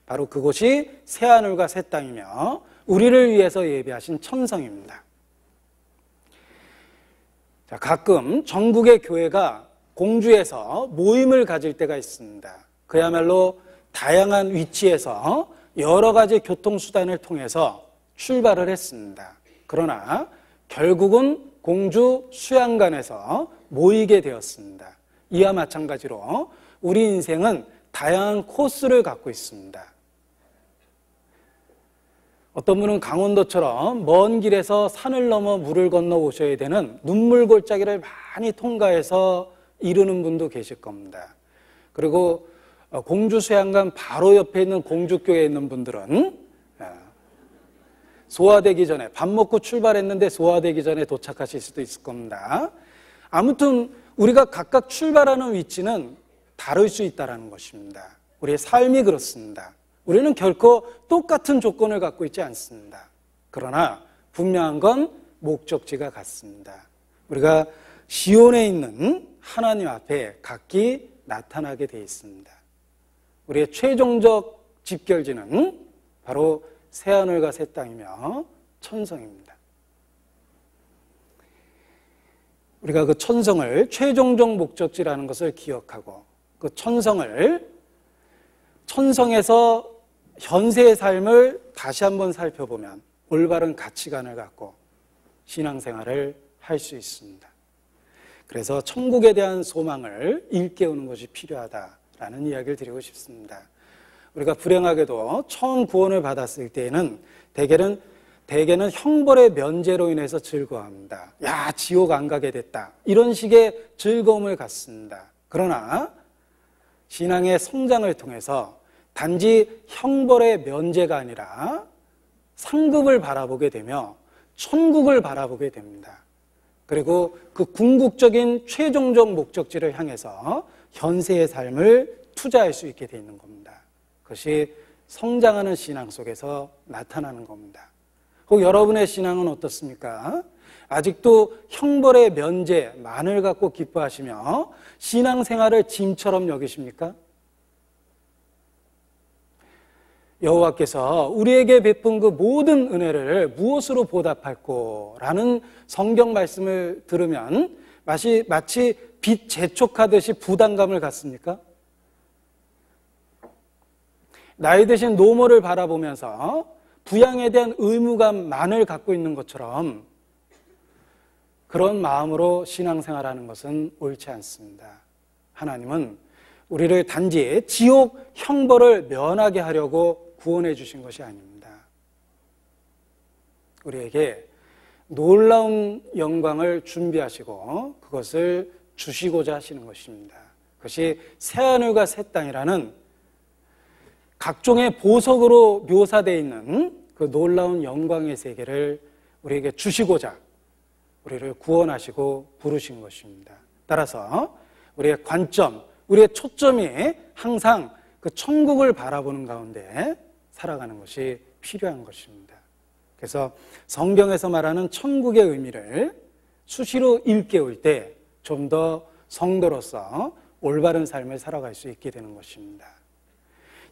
바로 그곳이 새하늘과 새 땅이며 우리를 위해서 예비하신 천성입니다. 자, 가끔 전국의 교회가 공주에서 모임을 가질 때가 있습니다. 그야말로 다양한 위치에서 여러 가지 교통수단을 통해서 출발을 했습니다. 그러나 결국은 공주 수양관에서 모이게 되었습니다. 이와 마찬가지로 우리 인생은 다양한 코스를 갖고 있습니다. 어떤 분은 강원도처럼 먼 길에서 산을 넘어 물을 건너 오셔야 되는 눈물골짜기를 많이 통과해서 이르는 분도 계실 겁니다. 그리고 공주 수양관 바로 옆에 있는 공주교에 있는 분들은 소화되기 전에, 밥 먹고 출발했는데 소화되기 전에 도착하실 수도 있을 겁니다. 아무튼 우리가 각각 출발하는 위치는 다를 수 있다는 것입니다. 우리의 삶이 그렇습니다. 우리는 결코 똑같은 조건을 갖고 있지 않습니다. 그러나 분명한 건 목적지가 같습니다. 우리가 시온에 있는 하나님 앞에 각기 나타나게 되어 있습니다. 우리의 최종적 집결지는 바로 새하늘과 새 땅이며 천성입니다. 우리가 그 천성을 최종적 목적지라는 것을 기억하고 그 천성에서 현세의 삶을 다시 한번 살펴보면 올바른 가치관을 갖고 신앙생활을 할 수 있습니다. 그래서 천국에 대한 소망을 일깨우는 것이 필요하다라는 이야기를 드리고 싶습니다. 우리가 불행하게도 처음 구원을 받았을 때에는 대개는 형벌의 면제로 인해서 즐거워합니다. 야, 지옥 안 가게 됐다. 이런 식의 즐거움을 갖습니다. 그러나 신앙의 성장을 통해서 단지 형벌의 면제가 아니라 상급을 바라보게 되며 천국을 바라보게 됩니다. 그리고 그 궁극적인 최종적 목적지를 향해서 현세의 삶을 투자할 수 있게 되어 있는 겁니다. 그것이 성장하는 신앙 속에서 나타나는 겁니다. 혹 여러분의 신앙은 어떻습니까? 아직도 형벌의 면제만을 갖고 기뻐하시며 신앙생활을 짐처럼 여기십니까? 여호와께서 우리에게 베푼 그 모든 은혜를 무엇으로 보답할꼬? 라는 성경 말씀을 들으면 마치 빚 재촉하듯이 부담감을 갖습니까? 나이 드신 노모를 바라보면서 부양에 대한 의무감만을 갖고 있는 것처럼 그런 마음으로 신앙생활하는 것은 옳지 않습니다. 하나님은 우리를 단지 지옥 형벌을 면하게 하려고 구원해 주신 것이 아닙니다. 우리에게 놀라운 영광을 준비하시고 그것을 주시고자 하시는 것입니다. 그것이 새하늘과 새 땅이라는 각종의 보석으로 묘사되어 있는 그 놀라운 영광의 세계를 우리에게 주시고자 우리를 구원하시고 부르신 것입니다. 따라서 우리의 관점, 우리의 초점이 항상 그 천국을 바라보는 가운데 살아가는 것이 필요한 것입니다. 그래서 성경에서 말하는 천국의 의미를 수시로 일깨울 때 좀 더 성도로서 올바른 삶을 살아갈 수 있게 되는 것입니다.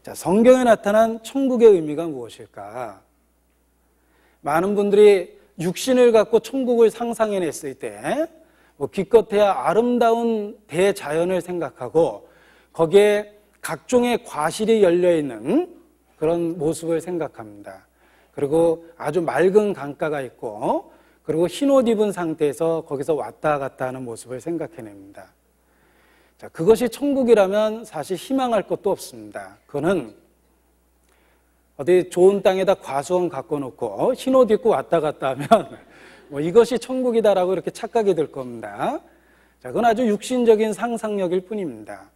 자, 성경에 나타난 천국의 의미가 무엇일까? 많은 분들이 육신을 갖고 천국을 상상해냈을 때 기껏해야 아름다운 대자연을 생각하고 거기에 각종의 과실이 열려있는 그런 모습을 생각합니다. 그리고 아주 맑은 강가가 있고 그리고 흰옷 입은 상태에서 거기서 왔다 갔다 하는 모습을 생각해냅니다. 자, 그것이 천국이라면 사실 희망할 것도 없습니다. 그거는 어디 좋은 땅에다 과수원 갖고 놓고 흰옷 입고 왔다 갔다 하면 이것이 천국이다라고 이렇게 착각이 들 겁니다. 자, 그건 아주 육신적인 상상력일 뿐입니다.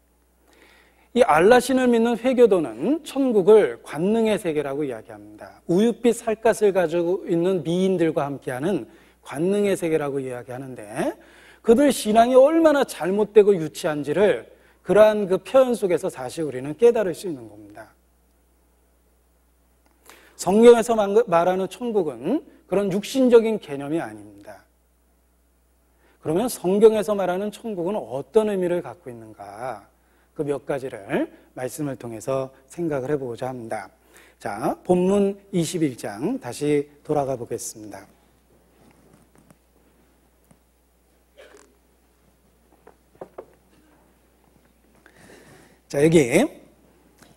이 알라신을 믿는 회교도는 천국을 관능의 세계라고 이야기합니다. 우윳빛 살갗을 가지고 있는 미인들과 함께하는 관능의 세계라고 이야기하는데 그들 신앙이 얼마나 잘못되고 유치한지를 그러한 그 표현 속에서 사실 우리는 깨달을 수 있는 겁니다. 성경에서 말하는 천국은 그런 육신적인 개념이 아닙니다. 그러면 성경에서 말하는 천국은 어떤 의미를 갖고 있는가? 그 몇 가지를 말씀을 통해서 생각을 해보고자 합니다. 자, 본문 21장 다시 돌아가 보겠습니다. 자, 여기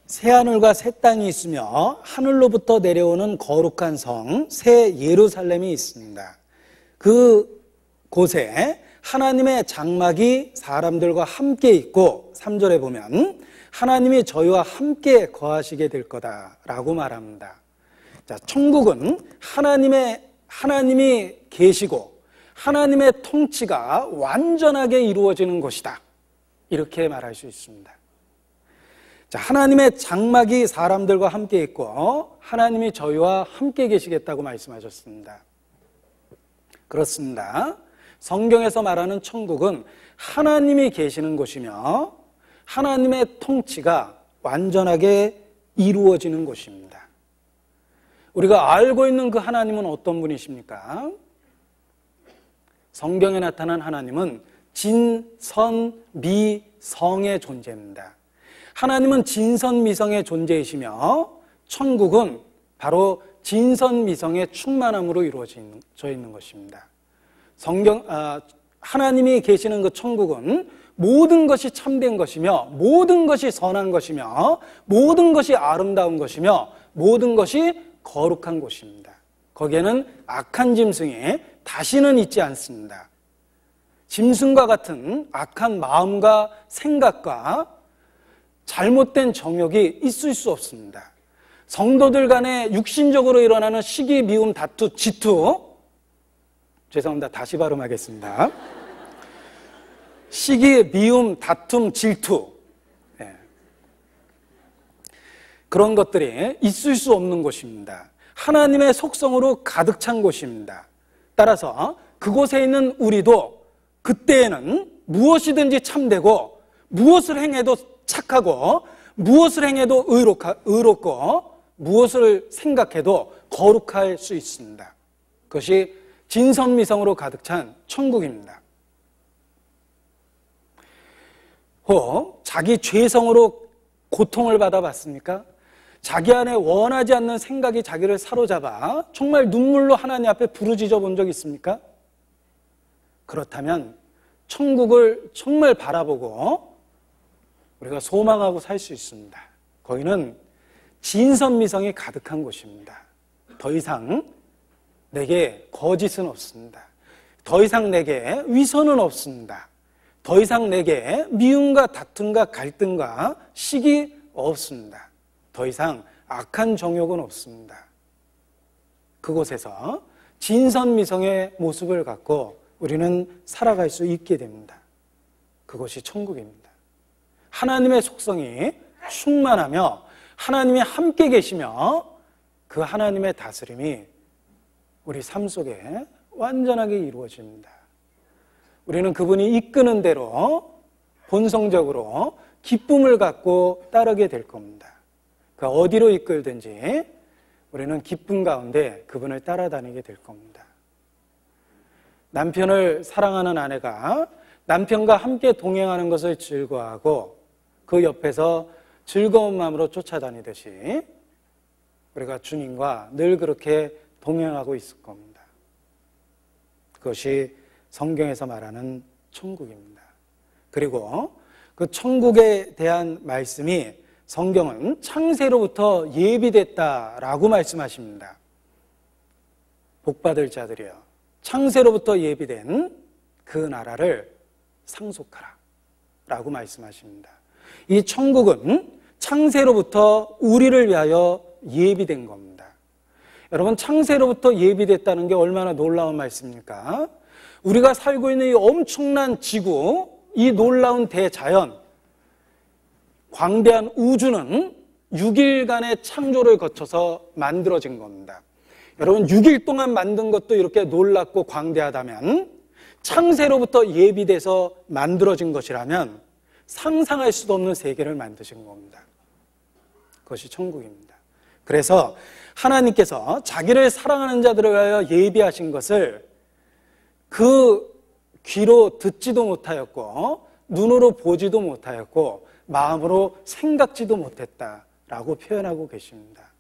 새하늘과 새 땅이 있으며 하늘로부터 내려오는 거룩한 성, 새 예루살렘이 있습니다. 그 곳에 하나님의 장막이 사람들과 함께 있고 3절에 보면 하나님이 저희와 함께 거하시게 될 거다라고 말합니다. 자, 천국은 하나님이 계시고 하나님의 통치가 완전하게 이루어지는 곳이다. 이렇게 말할 수 있습니다. 자, 하나님의 장막이 사람들과 함께 있고 하나님이 저희와 함께 계시겠다고 말씀하셨습니다. 그렇습니다. 성경에서 말하는 천국은 하나님이 계시는 곳이며 하나님의 통치가 완전하게 이루어지는 곳입니다. 우리가 알고 있는 그 하나님은 어떤 분이십니까? 성경에 나타난 하나님은 진선미성의 존재입니다. 하나님은 진선미성의 존재이시며 천국은 바로 진선미성의 충만함으로 이루어져 있는 것입니다. 하나님이 계시는 그 천국은 모든 것이 참된 것이며 모든 것이 선한 것이며 모든 것이 아름다운 것이며 모든 것이 거룩한 곳입니다. 거기에는 악한 짐승이 다시는 있지 않습니다. 짐승과 같은 악한 마음과 생각과 잘못된 정욕이 있을 수 없습니다. 성도들 간에 육신적으로 일어나는 시기, 미움, 다투, 질투, 죄송합니다. 다시 발음하겠습니다. 시기, 미움, 다툼, 질투, 그런 것들이 있을 수 없는 곳입니다. 하나님의 속성으로 가득 찬 곳입니다. 따라서 그곳에 있는 우리도 그때에는 무엇이든지 참되고 무엇을 행해도 착하고 무엇을 행해도 의롭고 무엇을 생각해도 거룩할 수 있습니다. 그것이 진선미성으로 가득 찬 천국입니다. 혹 자기 죄성으로 고통을 받아봤습니까? 자기 안에 원하지 않는 생각이 자기를 사로잡아 정말 눈물로 하나님 앞에 부르짖어 본 적 있습니까? 그렇다면 천국을 정말 바라보고 우리가 소망하고 살 수 있습니다. 거기는 진선미성이 가득한 곳입니다. 더 이상 내게 거짓은 없습니다. 더 이상 내게 위선은 없습니다. 더 이상 내게 미움과 다툼과 갈등과 시기 없습니다. 더 이상 악한 정욕은 없습니다. 그곳에서 진선미성의 모습을 갖고 우리는 살아갈 수 있게 됩니다. 그것이 천국입니다. 하나님의 속성이 충만하며 하나님이 함께 계시며 그 하나님의 다스림이 우리 삶 속에 완전하게 이루어집니다. 우리는 그분이 이끄는 대로 본성적으로 기쁨을 갖고 따르게 될 겁니다. 그 어디로 이끌든지 우리는 기쁨 가운데 그분을 따라다니게 될 겁니다. 남편을 사랑하는 아내가 남편과 함께 동행하는 것을 즐거워하고 그 옆에서 즐거운 마음으로 쫓아다니듯이 우리가 주님과 늘 그렇게 동행하고 있을 겁니다. 그것이 성경에서 말하는 천국입니다. 그리고 그 천국에 대한 말씀이 성경은 창세로부터 예비됐다라고 말씀하십니다. 복받을 자들이여 창세로부터 예비된 그 나라를 상속하라 라고 말씀하십니다. 이 천국은 창세로부터 우리를 위하여 예비된 겁니다. 여러분, 창세로부터 예비됐다는 게 얼마나 놀라운 말씀입니까? 우리가 살고 있는 이 엄청난 지구, 이 놀라운 대자연, 광대한 우주는 6일간의 창조를 거쳐서 만들어진 겁니다. 여러분, 6일 동안 만든 것도 이렇게 놀랍고 광대하다면 창세로부터 예비돼서 만들어진 것이라면 상상할 수도 없는 세계를 만드신 겁니다. 그것이 천국입니다. 그래서 하나님께서 자기를 사랑하는 자들을 위하여 예비하신 것을 그 귀로 듣지도 못하였고 눈으로 보지도 못하였고 마음으로 생각지도 못했다라고 표현하고 계십니다.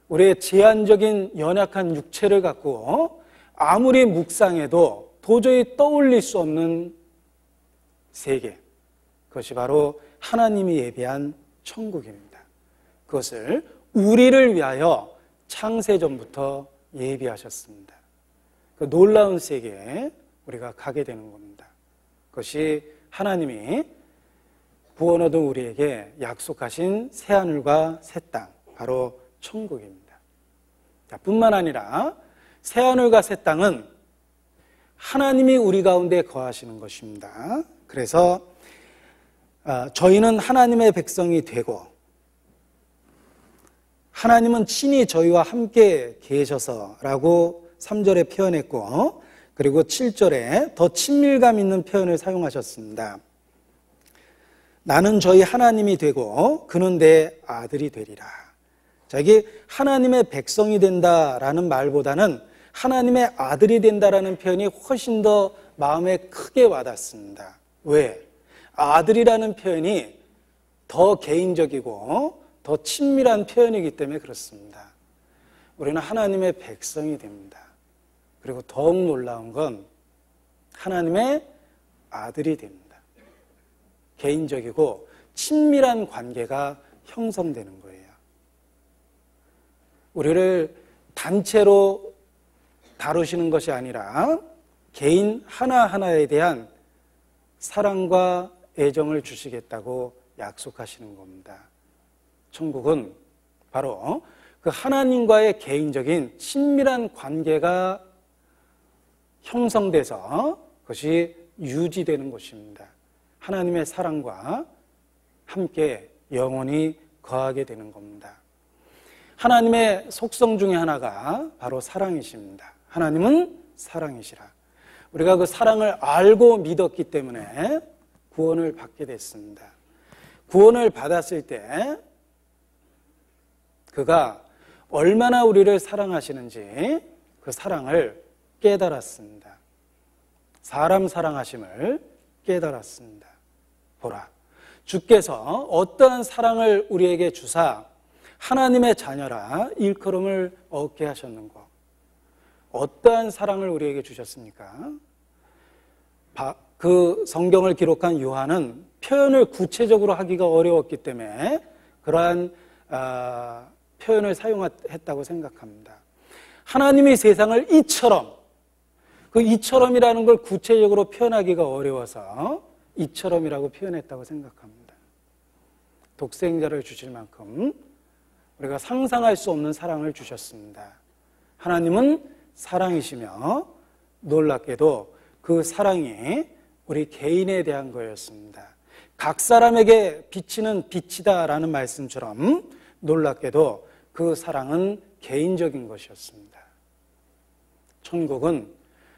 우리의 제한적인 연약한 육체를 갖고 아무리 묵상해도 도저히 떠올릴 수 없는 세계, 그것이 바로 하나님이 예비한 천국입니다. 그것을 우리를 위하여 창세전부터 예비하셨습니다. 그 놀라운 세계에 우리가 가게 되는 겁니다. 그것이 하나님이 구원 얻은 우리에게 약속하신 새하늘과 새 땅, 바로 천국입니다. 뿐만 아니라 새하늘과 새 땅은 하나님이 우리 가운데 거하시는 것입니다. 그래서 저희는 하나님의 백성이 되고 하나님은 친히 저희와 함께 계셔서라고 3절에 표현했고, 그리고 7절에 더 친밀감 있는 표현을 사용하셨습니다. 나는 저희 하나님이 되고 그는 내 아들이 되리라. 자, 이게 하나님의 백성이 된다라는 말보다는 하나님의 아들이 된다라는 표현이 훨씬 더 마음에 크게 와닿습니다. 왜? 아들이라는 표현이 더 개인적이고 더 친밀한 표현이기 때문에 그렇습니다. 우리는 하나님의 백성이 됩니다. 그리고 더욱 놀라운 건 하나님의 아들이 됩니다. 개인적이고 친밀한 관계가 형성되는 거예요. 우리를 단체로 다루시는 것이 아니라 개인 하나하나에 대한 사랑과 애정을 주시겠다고 약속하시는 겁니다. 천국은 바로 그 하나님과의 개인적인 친밀한 관계가 형성돼서 그것이 유지되는 곳입니다. 하나님의 사랑과 함께 영원히 거하게 되는 겁니다. 하나님의 속성 중에 하나가 바로 사랑이십니다. 하나님은 사랑이시라. 우리가 그 사랑을 알고 믿었기 때문에 구원을 받게 됐습니다. 구원을 받았을 때 그가 얼마나 우리를 사랑하시는지 그 사랑을 깨달았습니다. 사람 사랑하심을 깨달았습니다. 보라, 주께서 어떠한 사랑을 우리에게 주사 하나님의 자녀라 일컬음을 얻게 하셨는고. 어떠한 사랑을 우리에게 주셨습니까? 그 성경을 기록한 요한은 표현을 구체적으로 하기가 어려웠기 때문에 그러한 표현을 사용했다고 생각합니다. 하나님이 세상을 이처럼, 그 이처럼이라는 걸 구체적으로 표현하기가 어려워서 이처럼이라고 표현했다고 생각합니다. 독생자를 주실 만큼 우리가 상상할 수 없는 사랑을 주셨습니다. 하나님은 사랑이시며 놀랍게도 그 사랑이 우리 개인에 대한 거였습니다. 각 사람에게 비치는 빛이다라는 말씀처럼 놀랍게도 그 사랑은 개인적인 것이었습니다. 천국은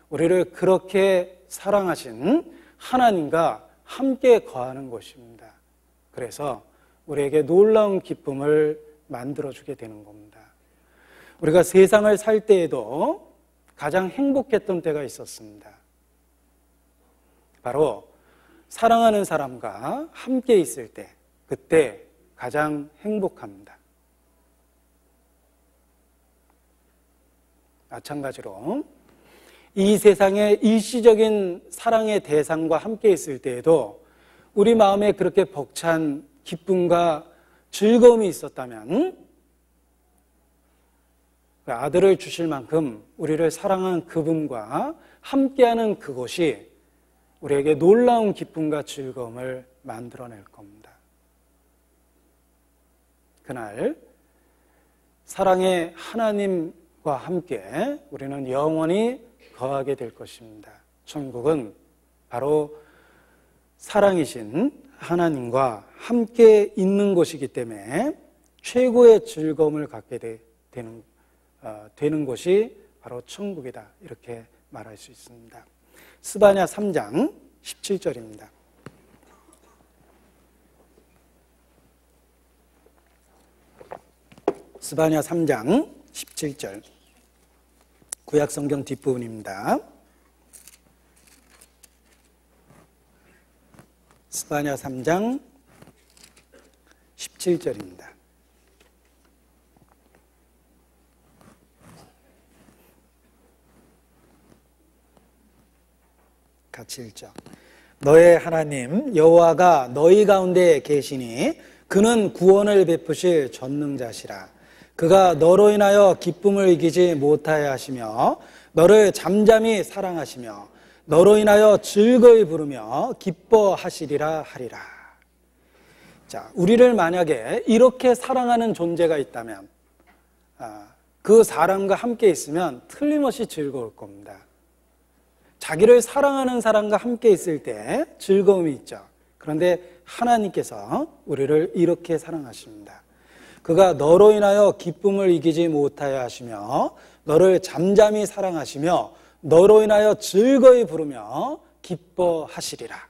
우리를 그렇게 사랑하신 하나님과 함께 거하는 곳입니다. 그래서 우리에게 놀라운 기쁨을 만들어주게 되는 겁니다. 우리가 세상을 살 때에도 가장 행복했던 때가 있었습니다. 바로 사랑하는 사람과 함께 있을 때, 그때 가장 행복합니다. 마찬가지로 이 세상의 일시적인 사랑의 대상과 함께 있을 때에도 우리 마음에 그렇게 벅찬 기쁨과 즐거움이 있었다면 그 아들을 주실 만큼 우리를 사랑한 그분과 함께하는 그곳이 우리에게 놀라운 기쁨과 즐거움을 만들어낼 겁니다. 그날 사랑의 하나님과 함께 우리는 영원히 거하게 될 것입니다. 천국은 바로 사랑이신 하나님과 함께 있는 곳이기 때문에 최고의 즐거움을 갖게 되는 곳이 바로 천국이다, 이렇게 말할 수 있습니다. 스바냐 3장 17절입니다. 스바냐 3장 17절 구약성경 뒷부분입니다. 스바냐 3장 17절입니다. 같이 읽죠. 너의 하나님 여호와가 너희 가운데 계시니 그는 구원을 베푸실 전능자시라. 그가 너로 인하여 기쁨을 이기지 못하여 하시며 너를 잠잠히 사랑하시며 너로 인하여 즐거이 부르며 기뻐하시리라 하리라. 자, 우리를 만약에 이렇게 사랑하는 존재가 있다면 그 사람과 함께 있으면 틀림없이 즐거울 겁니다. 자기를 사랑하는 사람과 함께 있을 때 즐거움이 있죠. 그런데 하나님께서 우리를 이렇게 사랑하십니다. 그가 너로 인하여 기쁨을 이기지 못하여 하시며 너를 잠잠히 사랑하시며 너로 인하여 즐거이 부르며 기뻐하시리라.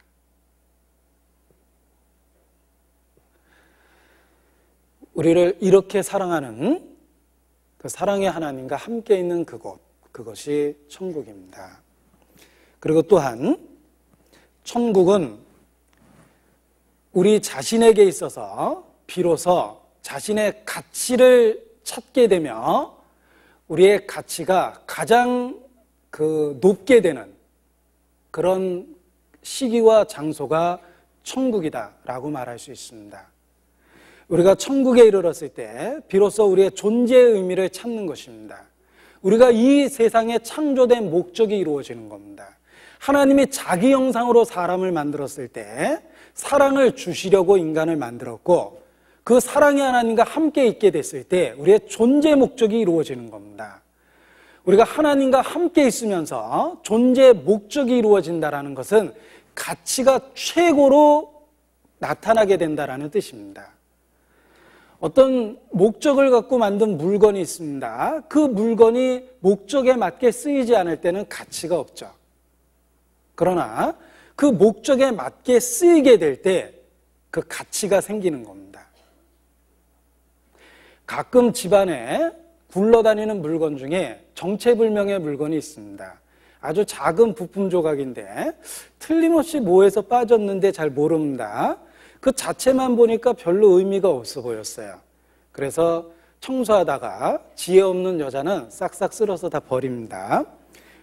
우리를 이렇게 사랑하는 그 사랑의 하나님과 함께 있는 그곳, 그것이 천국입니다. 그리고 또한 천국은 우리 자신에게 있어서 비로소 자신의 가치를 찾게 되며 우리의 가치가 가장 높게 되는 그런 시기와 장소가 천국이다라고 말할 수 있습니다. 우리가 천국에 이르렀을 때 비로소 우리의 존재의 의미를 찾는 것입니다. 우리가 이 세상에 창조된 목적이 이루어지는 겁니다. 하나님이 자기 형상으로 사람을 만들었을 때 사랑을 주시려고 인간을 만들었고 그 사랑의 하나님과 함께 있게 됐을 때 우리의 존재 목적이 이루어지는 겁니다. 우리가 하나님과 함께 있으면서 존재의 목적이 이루어진다는 것은 가치가 최고로 나타나게 된다는 뜻입니다. 어떤 목적을 갖고 만든 물건이 있습니다. 그 물건이 목적에 맞게 쓰이지 않을 때는 가치가 없죠. 그러나 그 목적에 맞게 쓰이게 될 때 그 가치가 생기는 겁니다. 가끔 집안에 굴러다니는 물건 중에 정체불명의 물건이 있습니다. 아주 작은 부품 조각인데 틀림없이 뭐에서 빠졌는데 잘 모릅니다. 그 자체만 보니까 별로 의미가 없어 보였어요. 그래서 청소하다가 지혜 없는 여자는 싹싹 쓸어서 다 버립니다.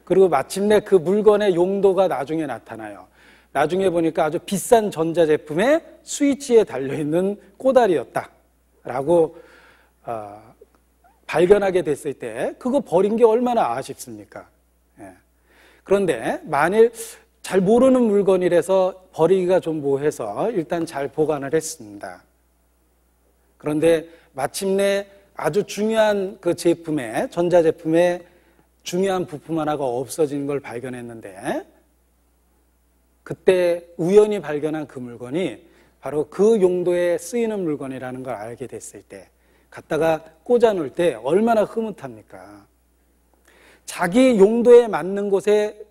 그리고 마침내 그 물건의 용도가 나중에 나타나요. 나중에 보니까 아주 비싼 전자제품의 스위치에 달려있는 꼬다리였다라고 발견하게 됐을 때 그거 버린 게 얼마나 아쉽습니까? 그런데 만일 잘 모르는 물건이라서 버리기가 좀 뭐해서 일단 잘 보관을 했습니다. 그런데 마침내 아주 중요한 그 제품의 전자제품의 중요한 부품 하나가 없어진 걸 발견했는데 그때 우연히 발견한 그 물건이 바로 그 용도에 쓰이는 물건이라는 걸 알게 됐을 때, 갖다가 꽂아 놓을 때 얼마나 흐뭇합니까? 자기 용도에 맞는 곳에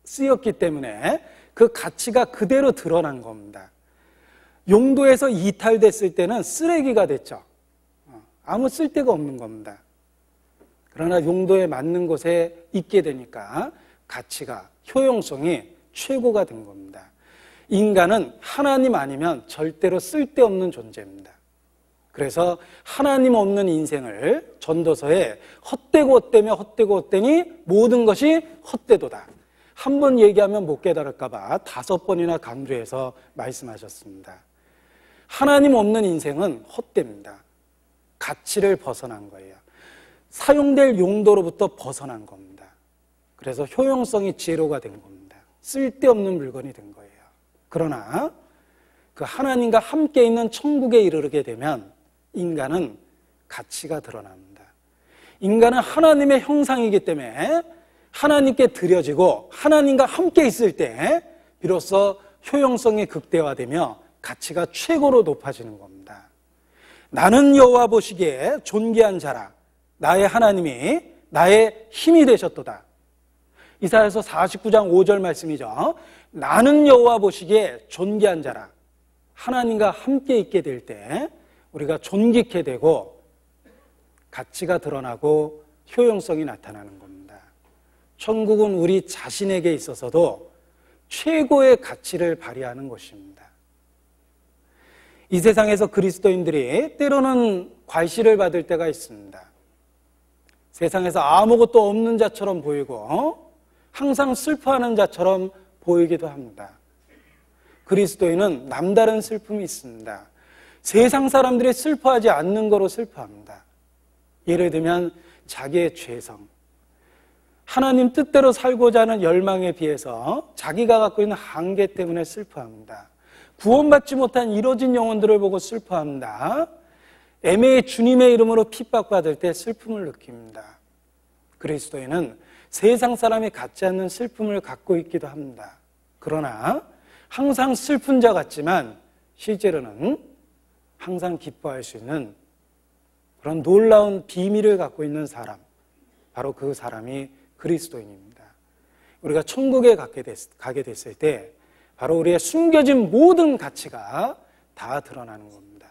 쓰였기 때문에 그 가치가 그대로 드러난 겁니다. 용도에서 이탈됐을 때는 쓰레기가 됐죠. 아무 쓸데가 없는 겁니다. 그러나 용도에 맞는 곳에 있게 되니까 가치가, 효용성이 최고가 된 겁니다. 인간은 하나님 아니면 절대로 쓸데없는 존재입니다. 그래서 하나님 없는 인생을 전도서에 헛되고 헛되며 헛되고 헛되니 모든 것이 헛되도다. 한 번 얘기하면 못 깨달을까 봐 5번이나 강조해서 말씀하셨습니다. 하나님 없는 인생은 헛됩니다. 가치를 벗어난 거예요. 사용될 용도로부터 벗어난 겁니다. 그래서 효용성이 제로가 된 겁니다. 쓸데없는 물건이 된 거예요. 그러나 그 하나님과 함께 있는 천국에 이르게 되면 인간은 가치가 드러납니다. 인간은 하나님의 형상이기 때문에 하나님께 드려지고 하나님과 함께 있을 때 비로소 효용성이 극대화되며 가치가 최고로 높아지는 겁니다. 나는 여호와 보시기에 존귀한 자라. 나의 하나님이 나의 힘이 되셨도다. 이사야서 49장 5절 말씀이죠. 나는 여호와 보시기에 존귀한 자라. 하나님과 함께 있게 될 때 우리가 존귀케 되고 가치가 드러나고 효용성이 나타나는 겁니다. 천국은 우리 자신에게 있어서도 최고의 가치를 발휘하는 곳입니다. 이 세상에서 그리스도인들이 때로는 괄시를 받을 때가 있습니다. 세상에서 아무것도 없는 자처럼 보이고 항상 슬퍼하는 자처럼 보이기도 합니다. 그리스도인은 남다른 슬픔이 있습니다. 세상 사람들이 슬퍼하지 않는 거로 슬퍼합니다. 예를 들면 자기의 죄성, 하나님 뜻대로 살고자 하는 열망에 비해서 자기가 갖고 있는 한계 때문에 슬퍼합니다. 구원받지 못한 이뤄진 영혼들을 보고 슬퍼합니다. 애매히 주님의 이름으로 핍박받을 때 슬픔을 느낍니다. 그리스도인은 세상 사람이 갖지 않는 슬픔을 갖고 있기도 합니다. 그러나 항상 슬픈 자 같지만 실제로는 항상 기뻐할 수 있는 그런 놀라운 비밀을 갖고 있는 사람, 바로 그 사람이 그리스도인입니다. 우리가 천국에 가게 됐을 때 바로 우리의 숨겨진 모든 가치가 다 드러나는 겁니다.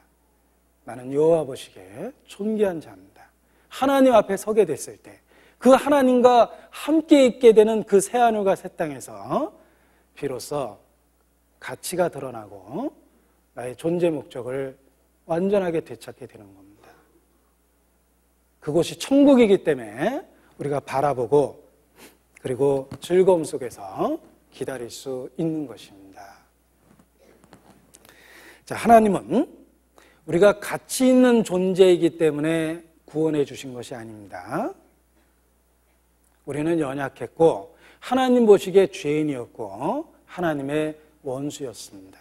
나는 여호와 보시기에 존귀한 자입니다. 하나님 앞에 서게 됐을 때 그 하나님과 함께 있게 되는 그 새하늘과 새 땅에서 비로소 가치가 드러나고 나의 존재 목적을 완전하게 되찾게 되는 겁니다. 그곳이 천국이기 때문에 우리가 바라보고 그리고 즐거움 속에서 기다릴 수 있는 것입니다. 자, 하나님은 우리가 가치 있는 존재이기 때문에 구원해 주신 것이 아닙니다. 우리는 연약했고 하나님 보시기에 죄인이었고 하나님의 원수였습니다.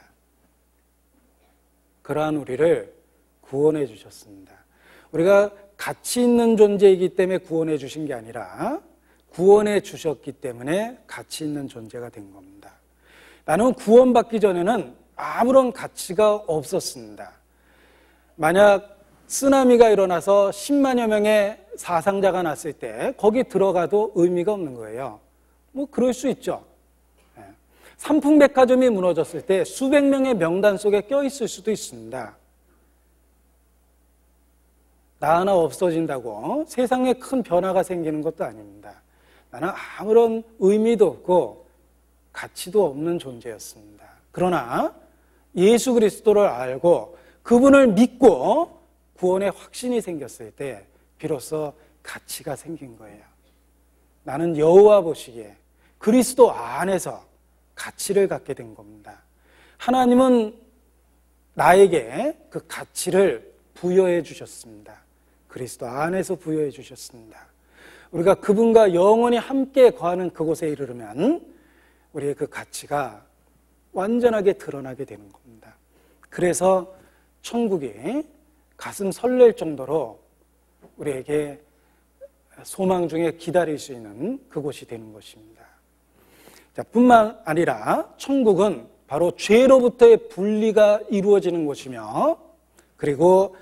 그러한 우리를 구원해 주셨습니다. 우리가 가치 있는 존재이기 때문에 구원해 주신 게 아니라 구원해 주셨기 때문에 가치 있는 존재가 된 겁니다. 나는 구원받기 전에는 아무런 가치가 없었습니다. 만약 쓰나미가 일어나서 10만여 명의 사상자가 났을 때 거기 들어가도 의미가 없는 거예요. 뭐 그럴 수 있죠. 삼풍백화점이 무너졌을 때 수백 명의 명단 속에 껴있을 수도 있습니다. 나 하나 없어진다고 세상에 큰 변화가 생기는 것도 아닙니다. 나는 아무런 의미도 없고 가치도 없는 존재였습니다. 그러나 예수 그리스도를 알고 그분을 믿고 구원의 확신이 생겼을 때 비로소 가치가 생긴 거예요. 나는 여호와 보시기에 그리스도 안에서 가치를 갖게 된 겁니다. 하나님은 나에게 그 가치를 부여해 주셨습니다. 그리스도 안에서 부여해 주셨습니다. 우리가 그분과 영원히 함께 거하는 그곳에 이르르면 우리의 그 가치가 완전하게 드러나게 되는 겁니다. 그래서 천국이 가슴 설렐 정도로 우리에게 소망 중에 기다릴 수 있는 그곳이 되는 것입니다. 자, 뿐만 아니라 천국은 바로 죄로부터의 분리가 이루어지는 곳이며, 그리고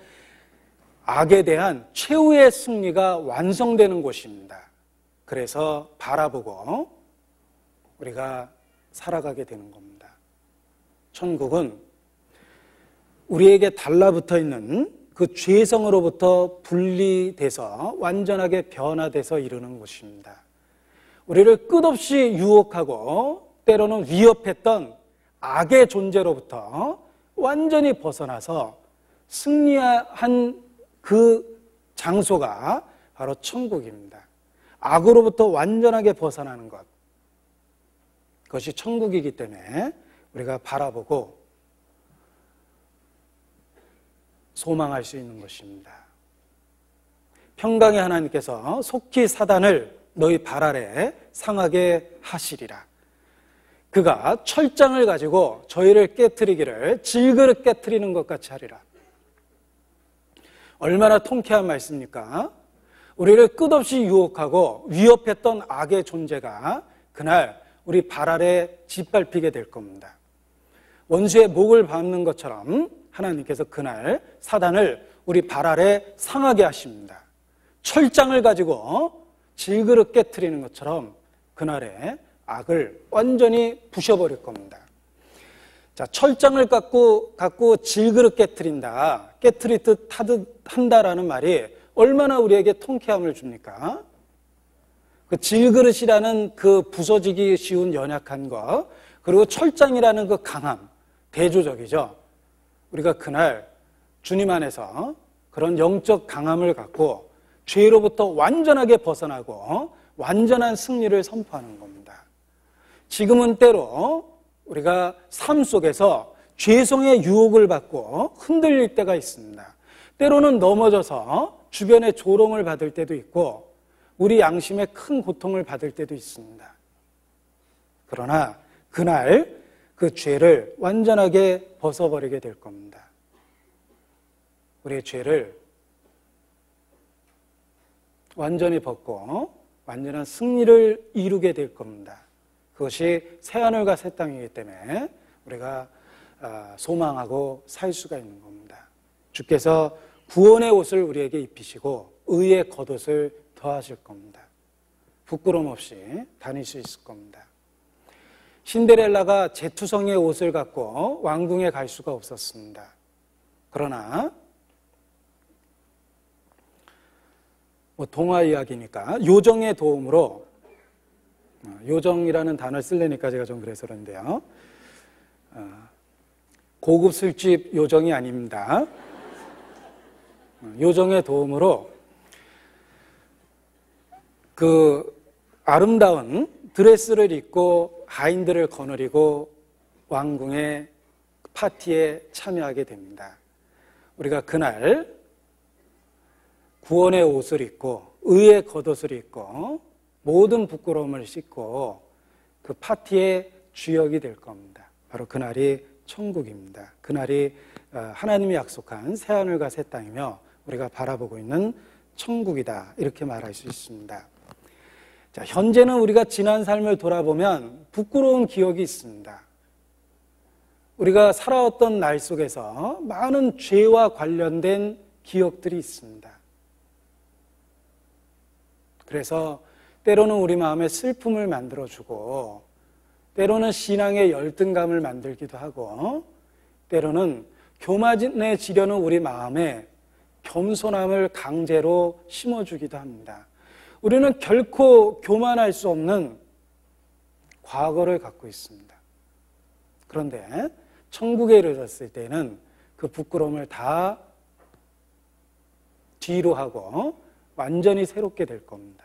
악에 대한 최후의 승리가 완성되는 곳입니다. 그래서 바라보고 우리가 살아가게 되는 겁니다. 천국은 우리에게 달라붙어 있는 그 죄성으로부터 분리돼서 완전하게 변화돼서 이루는 곳입니다. 우리를 끝없이 유혹하고 때로는 위협했던 악의 존재로부터 완전히 벗어나서 승리한 그 장소가 바로 천국입니다. 악으로부터 완전하게 벗어나는 것, 그것이 천국이기 때문에 우리가 바라보고 소망할 수 있는 것입니다. 평강의 하나님께서 속히 사단을 너희 발 아래 상하게 하시리라. 그가 철장을 가지고 저희를 깨트리기를 질그릇 깨트리는 것 같이 하리라. 얼마나 통쾌한 말씀입니까? 우리를 끝없이 유혹하고 위협했던 악의 존재가 그날 우리 발 아래 짓밟히게 될 겁니다. 원수의 목을 밟는 것처럼 하나님께서 그날 사단을 우리 발 아래 상하게 하십니다. 철장을 가지고 질그릇 깨트리는 것처럼 그날에 악을 완전히 부셔버릴 겁니다. 자, 철장을 갖고 질그릇 깨트린다, 깨트리듯 한다라는 말이 얼마나 우리에게 통쾌함을 줍니까? 그 질그릇이라는 그 부서지기 쉬운 연약한 것, 그리고 철장이라는 그 강함, 대조적이죠. 우리가 그날 주님 안에서 그런 영적 강함을 갖고 죄로부터 완전하게 벗어나고 완전한 승리를 선포하는 겁니다. 지금은 때로 우리가 삶 속에서 죄성의 유혹을 받고 흔들릴 때가 있습니다. 때로는 넘어져서 주변의 조롱을 받을 때도 있고 우리 양심에 큰 고통을 받을 때도 있습니다. 그러나 그날 그 죄를 완전하게 벗어버리게 될 겁니다. 우리의 죄를 완전히 벗고 완전한 승리를 이루게 될 겁니다. 그것이 새하늘과 새 땅이기 때문에 우리가 소망하고 살 수가 있는 겁니다. 주께서 구원의 옷을 우리에게 입히시고 의의 겉옷을 더하실 겁니다. 부끄럼 없이 다닐 수 있을 겁니다. 신데렐라가 제투성의 옷을 갖고 왕궁에 갈 수가 없었습니다. 그러나 동화 이야기니까 요정의 도움으로, 요정이라는 단어를 쓰려니까 제가 좀 그래서 그런데요, 고급 술집 요정이 아닙니다. 요정의 도움으로 그 아름다운 드레스를 입고 하인들을 거느리고 왕궁의 파티에 참여하게 됩니다. 우리가 그날 구원의 옷을 입고 의의 겉옷을 입고 모든 부끄러움을 씻고 그 파티의 주역이 될 겁니다. 바로 그날이 천국입니다. 그날이 하나님이 약속한 새하늘과 새 땅이며 우리가 바라보고 있는 천국이다, 이렇게 말할 수 있습니다. 자, 현재는 우리가 지난 삶을 돌아보면 부끄러운 기억이 있습니다. 우리가 살아왔던 날 속에서 많은 죄와 관련된 기억들이 있습니다. 그래서 때로는 우리 마음에 슬픔을 만들어주고 때로는 신앙의 열등감을 만들기도 하고 때로는 교만해지려는 우리 마음에 겸손함을 강제로 심어주기도 합니다. 우리는 결코 교만할 수 없는 과거를 갖고 있습니다. 그런데 천국에 이르렀을 때는 그 부끄러움을 다 뒤로 하고 완전히 새롭게 될 겁니다.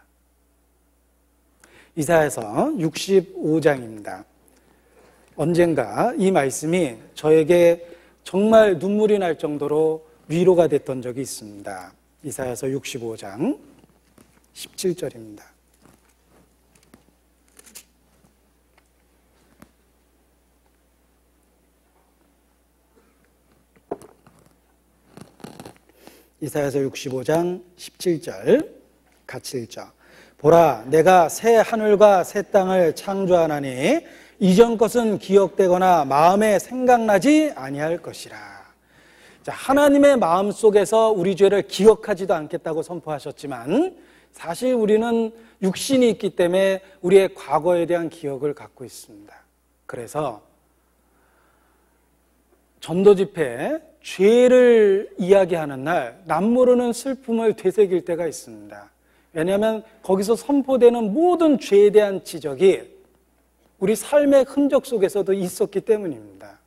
이사야서 65장입니다. 언젠가 이 말씀이 저에게 정말 눈물이 날 정도로 위로가 됐던 적이 있습니다. 이사야서 65장 17절입니다. 이사야서 65장 17절 같이 읽죠. 보라, 내가 새 하늘과 새 땅을 창조하나니 이전 것은 기억되거나 마음에 생각나지 아니할 것이라. 자, 하나님의 마음 속에서 우리 죄를 기억하지도 않겠다고 선포하셨지만 사실 우리는 육신이 있기 때문에 우리의 과거에 대한 기억을 갖고 있습니다. 그래서 전도 집회에 죄를 이야기하는 날 남모르는 슬픔을 되새길 때가 있습니다. 왜냐하면 거기서 선포되는 모든 죄에 대한 지적이 우리 삶의 흔적 속에서도 있었기 때문입니다.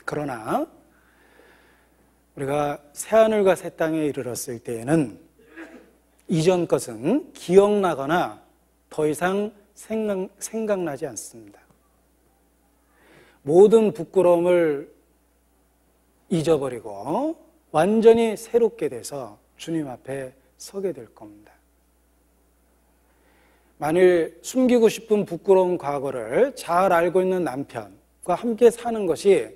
그러나 우리가 새하늘과 새 땅에 이르렀을 때에는 이전 것은 기억나거나 더 이상 생각나지 않습니다. 모든 부끄러움을 잊어버리고 완전히 새롭게 돼서 주님 앞에 서게 될 겁니다. 만일 숨기고 싶은 부끄러운 과거를 잘 알고 있는 남편과 함께 사는 것이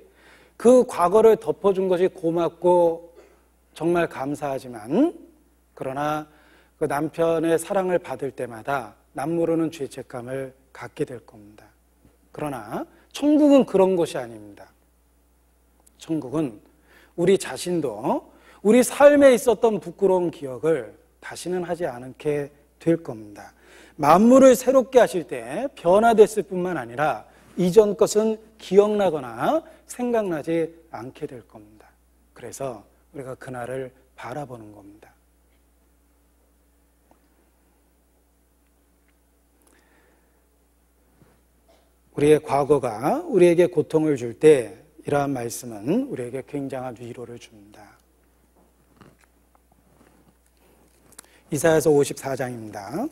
그 과거를 덮어준 것이 고맙고 정말 감사하지만 그러나 그 남편의 사랑을 받을 때마다 남모르는 죄책감을 갖게 될 겁니다. 그러나 천국은 그런 곳이 아닙니다. 천국은 우리 자신도 우리 삶에 있었던 부끄러운 기억을 다시는 하지 않게 될 겁니다. 만물을 새롭게 하실 때 변화됐을 뿐만 아니라 이전 것은 기억나거나 생각나지 않게 될 겁니다. 그래서 우리가 그날을 바라보는 겁니다. 우리의 과거가 우리에게 고통을 줄 때 이러한 말씀은 우리에게 굉장한 위로를 줍니다. 이사야서 54장입니다.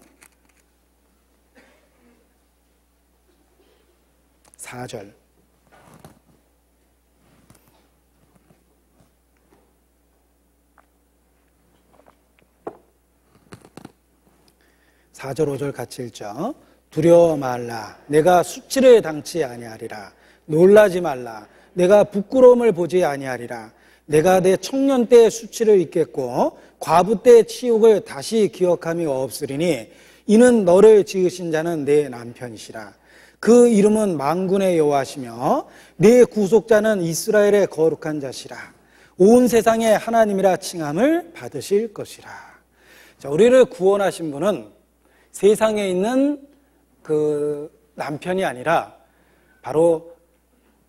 4절. (4절) (5절) 같이 읽죠. 두려워 말라. 내가 수치를 당치 아니하리라. 놀라지 말라. 내가 부끄러움을 보지 아니하리라. 내가 내 청년 때의 수치를 잊겠고 과부 때의 치욕을 다시 기억함이 없으리니 이는 너를 지으신 자는 내 남편이시라. 그 이름은 만군의 여호와시며 내 구속자는 이스라엘의 거룩한 자시라. 온 세상의 하나님이라 칭함을 받으실 것이라. 자, 우리를 구원하신 분은 세상에 있는 그 남편이 아니라 바로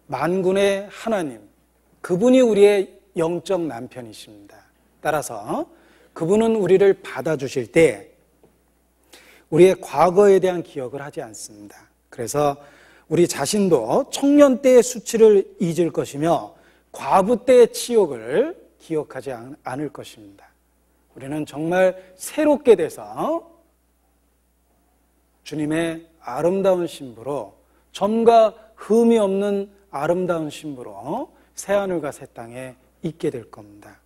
만군의 하나님, 그분이 우리의 영적 남편이십니다. 따라서 그분은 우리를 받아주실 때 우리의 과거에 대한 기억을 하지 않습니다. 그래서 우리 자신도 청년 때의 수치를 잊을 것이며 과부 때의 치욕을 기억하지 않을 것입니다. 우리는 정말 새롭게 돼서 주님의 아름다운 신부로, 점과 흠이 없는 아름다운 신부로 새하늘과 새 땅에 있게 될 겁니다.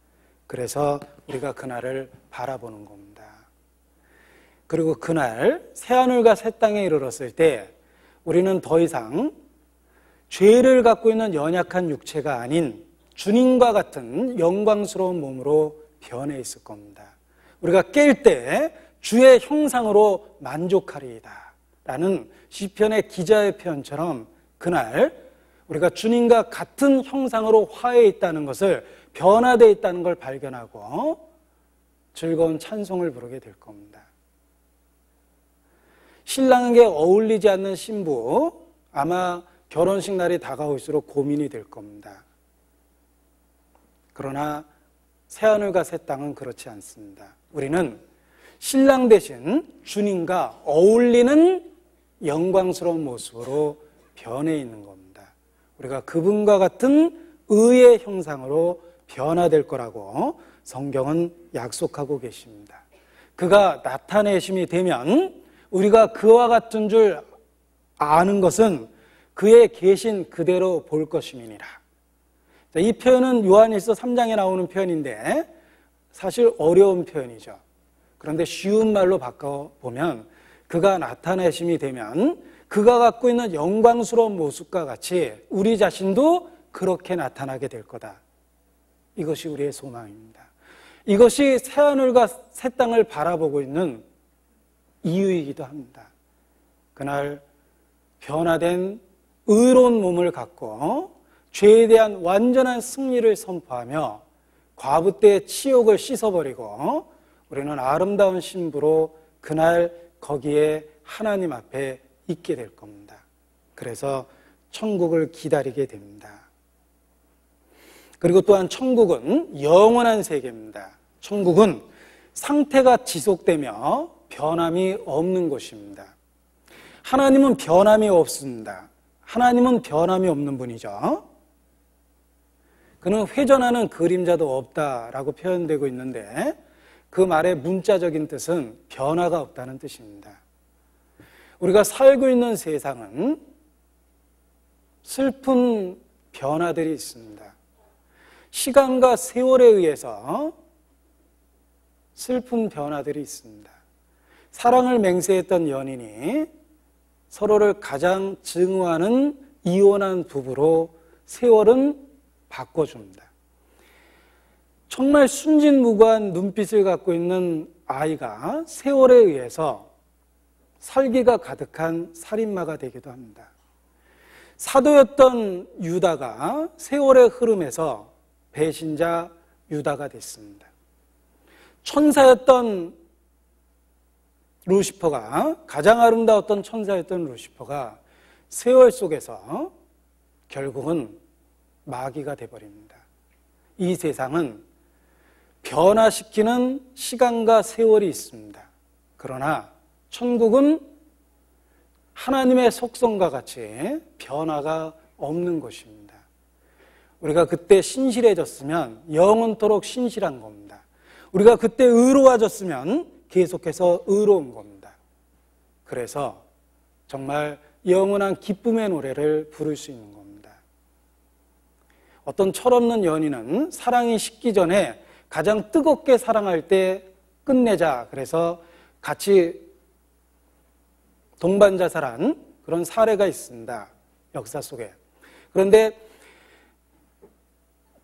그래서 우리가 그날을 바라보는 겁니다. 그리고 그날 새하늘과 새 땅에 이르렀을 때 우리는 더 이상 죄를 갖고 있는 연약한 육체가 아닌 주님과 같은 영광스러운 몸으로 변해 있을 겁니다. 우리가 깰 때 주의 형상으로 만족하리이다 라는 시편의 기자의 표현처럼 그날 우리가 주님과 같은 형상으로 화해 있다는 것을, 변화되어 있다는 걸 발견하고 즐거운 찬송을 부르게 될 겁니다. 신랑에게 어울리지 않는 신부, 아마 결혼식 날이 다가올수록 고민이 될 겁니다. 그러나 새하늘과 새 땅은 그렇지 않습니다. 우리는 신랑 대신 주님과 어울리는 영광스러운 모습으로 변해 있는 겁니다. 우리가 그분과 같은 의의 형상으로 변화될 거라고 성경은 약속하고 계십니다. 그가 나타내심이 되면 우리가 그와 같은 줄 아는 것은 그의 계신 그대로 볼 것임이니라. 이 표현은 요한일서 3장에 나오는 표현인데 사실 어려운 표현이죠. 그런데 쉬운 말로 바꿔보면 그가 나타내심이 되면 그가 갖고 있는 영광스러운 모습과 같이 우리 자신도 그렇게 나타나게 될 거다. 이것이 우리의 소망입니다. 이것이 새하늘과 새 땅을 바라보고 있는 이유이기도 합니다. 그날 변화된 의로운 몸을 갖고 죄에 대한 완전한 승리를 선포하며 과부 때의 치욕을 씻어버리고 우리는 아름다운 신부로 그날 거기에 하나님 앞에 있게 될 겁니다. 그래서 천국을 기다리게 됩니다. 그리고 또한 천국은 영원한 세계입니다. 천국은 상태가 지속되며 변함이 없는 곳입니다. 하나님은 변함이 없습니다. 하나님은 변함이 없는 분이죠. 그는 회전하는 그림자도 없다라고 표현되고 있는데 그 말의 문자적인 뜻은 변화가 없다는 뜻입니다. 우리가 살고 있는 세상은 슬픈 변화들이 있습니다. 시간과 세월에 의해서 슬픈 변화들이 있습니다. 사랑을 맹세했던 연인이 서로를 가장 증오하는 이혼한 부부로 세월은 바꿔줍니다. 정말 순진무구한 눈빛을 갖고 있는 아이가 세월에 의해서 살기가 가득한 살인마가 되기도 합니다. 사도였던 유다가 세월의 흐름에서 배신자 유다가 됐습니다. 천사였던 루시퍼가, 가장 아름다웠던 천사였던 루시퍼가 세월 속에서 결국은 마귀가 되어버립니다. 이 세상은 변화시키는 시간과 세월이 있습니다. 그러나 천국은 하나님의 속성과 같이 변화가 없는 것입니다. 우리가 그때 신실해졌으면 영원토록 신실한 겁니다. 우리가 그때 의로워졌으면 계속해서 의로운 겁니다. 그래서 정말 영원한 기쁨의 노래를 부를 수 있는 겁니다. 어떤 철없는 연인은 사랑이 식기 전에 가장 뜨겁게 사랑할 때 끝내자, 그래서 같이 동반자살한 그런 사례가 있습니다. 역사 속에. 그런데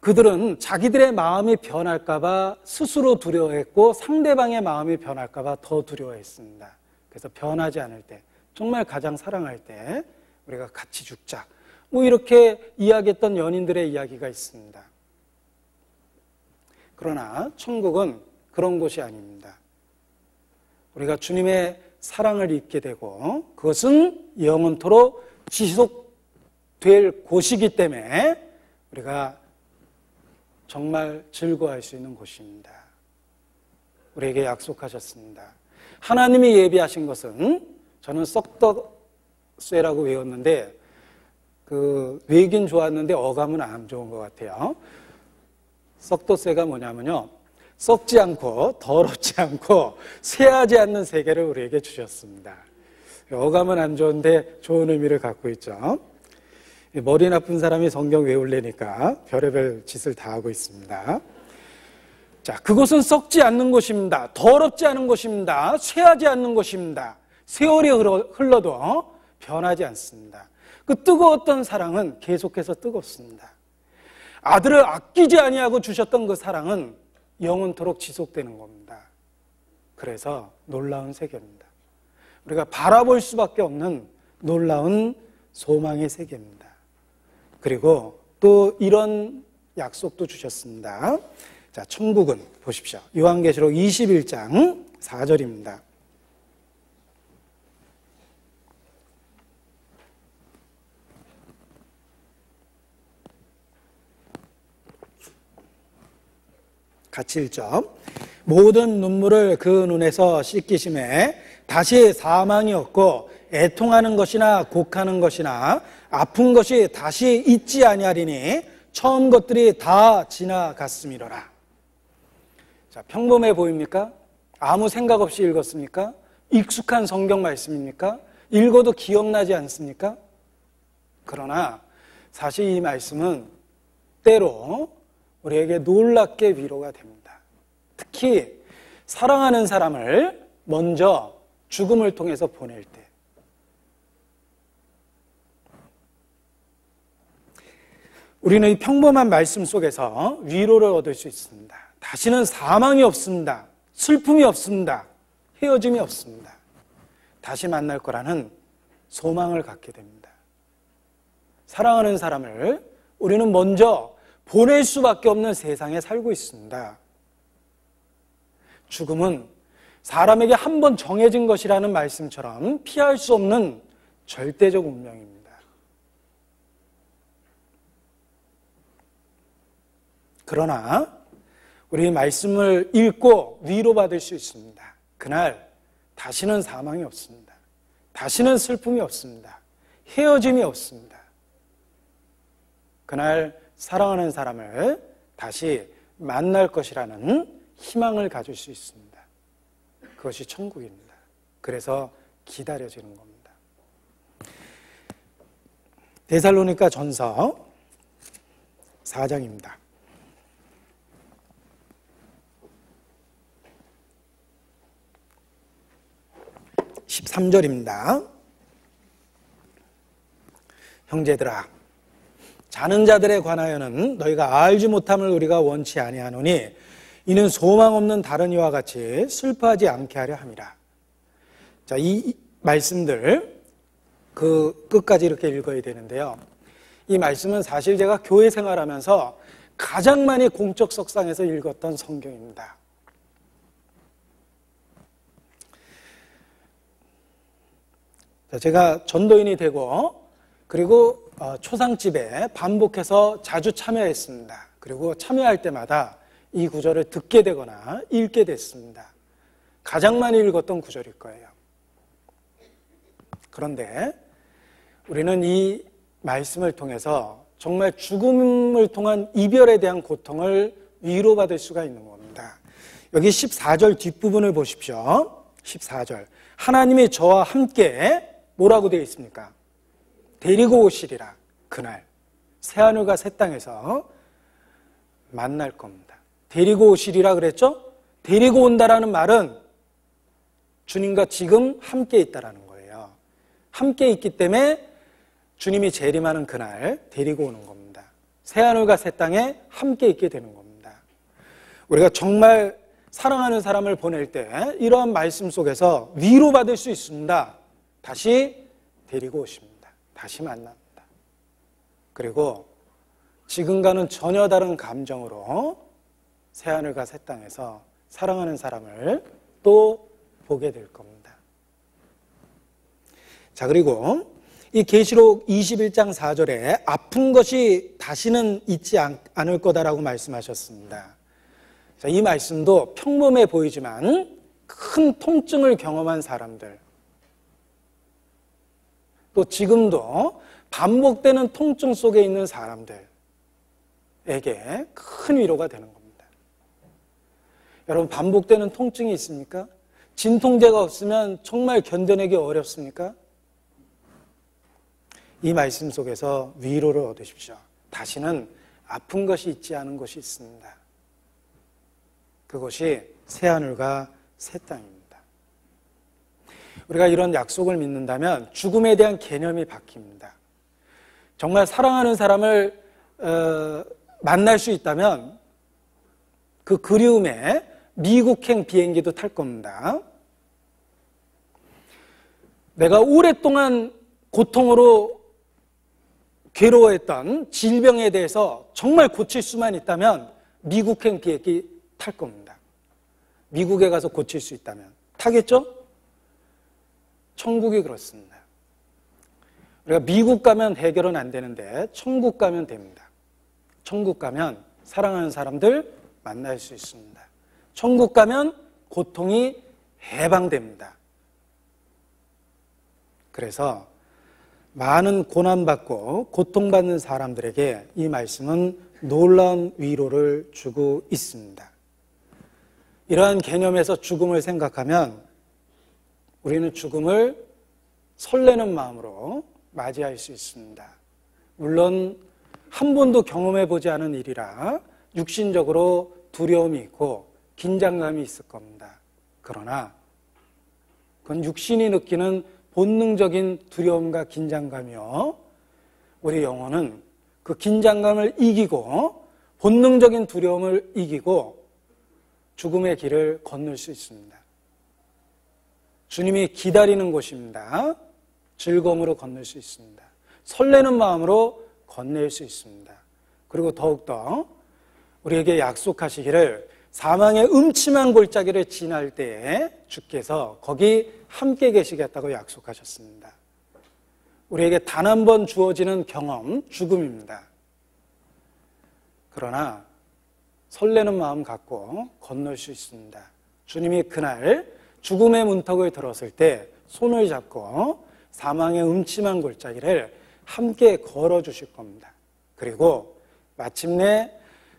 그들은 자기들의 마음이 변할까봐 스스로 두려워했고 상대방의 마음이 변할까봐 더 두려워했습니다. 그래서 변하지 않을 때, 정말 가장 사랑할 때 우리가 같이 죽자, 뭐 이렇게 이야기했던 연인들의 이야기가 있습니다. 그러나 천국은 그런 곳이 아닙니다. 우리가 주님의 사랑을 잊게 되고 그것은 영원토록 지속될 곳이기 때문에 우리가 정말 즐거워할 수 있는 곳입니다. 우리에게 약속하셨습니다. 하나님이 예비하신 것은, 저는 썩덕쇠라고 외웠는데 외긴 좋았는데 어감은 안 좋은 것 같아요. 썩덕쇠가 뭐냐면요, 썩지 않고 더럽지 않고 쇠하지 않는 세계를 우리에게 주셨습니다. 어감은 안 좋은데 좋은 의미를 갖고 있죠. 머리 나쁜 사람이 성경 외우려니까 별의별 짓을 다 하고 있습니다. 자, 그곳은 썩지 않는 곳입니다. 더럽지 않은 곳입니다. 쇠하지 않는 곳입니다. 세월이 흘러도 변하지 않습니다. 그 뜨거웠던 사랑은 계속해서 뜨겁습니다. 아들을 아끼지 아니하고 주셨던 그 사랑은 영원토록 지속되는 겁니다. 그래서 놀라운 세계입니다. 우리가 바라볼 수밖에 없는 놀라운 소망의 세계입니다. 그리고 또 이런 약속도 주셨습니다. 자, 천국은 보십시오. 요한계시록 21장 4절입니다. 같이 읽죠. 모든 눈물을 그 눈에서 씻기심에 다시 사망이 없고 애통하는 것이나 곡하는 것이나 아픈 것이 다시 있지 아니하리니 처음 것들이 다 지나갔음이로라. 자, 평범해 보입니까? 아무 생각 없이 읽었습니까? 익숙한 성경 말씀입니까? 읽어도 기억나지 않습니까? 그러나 사실 이 말씀은 때로 우리에게 놀랍게 위로가 됩니다. 특히 사랑하는 사람을 먼저 죽음을 통해서 보낼 때, 우리는 이 평범한 말씀 속에서 위로를 얻을 수 있습니다. 다시는 사망이 없습니다. 슬픔이 없습니다. 헤어짐이 없습니다. 다시 만날 거라는 소망을 갖게 됩니다. 사랑하는 사람을 우리는 먼저 보낼 수밖에 없는 세상에 살고 있습니다. 죽음은 사람에게 한 번 정해진 것이라는 말씀처럼 피할 수 없는 절대적 운명입니다. 그러나 우리 말씀을 읽고 위로받을 수 있습니다. 그날 다시는 사망이 없습니다. 다시는 슬픔이 없습니다. 헤어짐이 없습니다. 그날 사랑하는 사람을 다시 만날 것이라는 희망을 가질 수 있습니다. 그것이 천국입니다. 그래서 기다려지는 겁니다. 데살로니가 전서 4장입니다. 13절입니다. 형제들아, 자는 자들에 관하여는 너희가 알지 못함을 우리가 원치 아니하노니 이는 소망 없는 다른 이와 같이 슬퍼하지 않게 하려 함이라. 자, 이 말씀들 그 끝까지 이렇게 읽어야 되는데요. 이 말씀은 사실 제가 교회 생활하면서 가장 많이 공적 석상에서 읽었던 성경입니다. 제가 전도인이 되고 그리고 초상집에 반복해서 자주 참여했습니다. 그리고 참여할 때마다 이 구절을 듣게 되거나 읽게 됐습니다. 가장 많이 읽었던 구절일 거예요. 그런데 우리는 이 말씀을 통해서 정말 죽음을 통한 이별에 대한 고통을 위로받을 수가 있는 겁니다. 여기 14절 뒷부분을 보십시오. 14절. 하나님이 저와 함께 뭐라고 되어 있습니까? 데리고 오시리라. 그날 새하늘과 새 땅에서 만날 겁니다. 데리고 오시리라 그랬죠? 데리고 온다라는 말은 주님과 지금 함께 있다라는 거예요. 함께 있기 때문에 주님이 재림하는 그날 데리고 오는 겁니다. 새하늘과 새 땅에 함께 있게 되는 겁니다. 우리가 정말 사랑하는 사람을 보낼 때 이러한 말씀 속에서 위로받을 수 있습니다. 다시 데리고 오십니다. 다시 만납니다. 그리고 지금과는 전혀 다른 감정으로 새하늘과 새 땅에서 사랑하는 사람을 또 보게 될 겁니다. 자, 그리고 이 계시록 21장 4절에 아픈 것이 다시는 있지 않을 거다라고 말씀하셨습니다. 자, 이 말씀도 평범해 보이지만 큰 통증을 경험한 사람들, 또 지금도 반복되는 통증 속에 있는 사람들에게 큰 위로가 되는 겁니다. 여러분, 반복되는 통증이 있습니까? 진통제가 없으면 정말 견뎌내기 어렵습니까? 이 말씀 속에서 위로를 얻으십시오. 다시는 아픈 것이 있지 않은 것이 있습니다. 그것이 새하늘과 새 땅입니다. 우리가 이런 약속을 믿는다면 죽음에 대한 개념이 바뀝니다. 정말 사랑하는 사람을 만날 수 있다면 그 그리움에 미국행 비행기도 탈 겁니다. 내가 오랫동안 고통으로 괴로워했던 질병에 대해서 정말 고칠 수만 있다면 미국행 비행기 탈 겁니다. 미국에 가서 고칠 수 있다면 타겠죠? 천국이 그렇습니다. 우리가 미국 가면 해결은 안 되는데 천국 가면 됩니다. 천국 가면 사랑하는 사람들 만날 수 있습니다. 천국 가면 고통이 해방됩니다. 그래서 많은 고난받고 고통받는 사람들에게 이 말씀은 놀라운 위로를 주고 있습니다. 이러한 개념에서 죽음을 생각하면 우리는 죽음을 설레는 마음으로 맞이할 수 있습니다. 물론 한 번도 경험해 보지 않은 일이라 육신적으로 두려움이 있고 긴장감이 있을 겁니다. 그러나 그건 육신이 느끼는 본능적인 두려움과 긴장감이요, 우리 영혼은 그 긴장감을 이기고 본능적인 두려움을 이기고 죽음의 길을 건널 수 있습니다. 주님이 기다리는 곳입니다. 즐거움으로 건널 수 있습니다. 설레는 마음으로 건넬 수 있습니다. 그리고 더욱더 우리에게 약속하시기를 사망의 음침한 골짜기를 지날 때에 주께서 거기 함께 계시겠다고 약속하셨습니다. 우리에게 단 한 번 주어지는 경험, 죽음입니다. 그러나 설레는 마음 갖고 건널 수 있습니다. 주님이 그날 죽음의 문턱을 들었을 때 손을 잡고 사망의 음침한 골짜기를 함께 걸어주실 겁니다. 그리고 마침내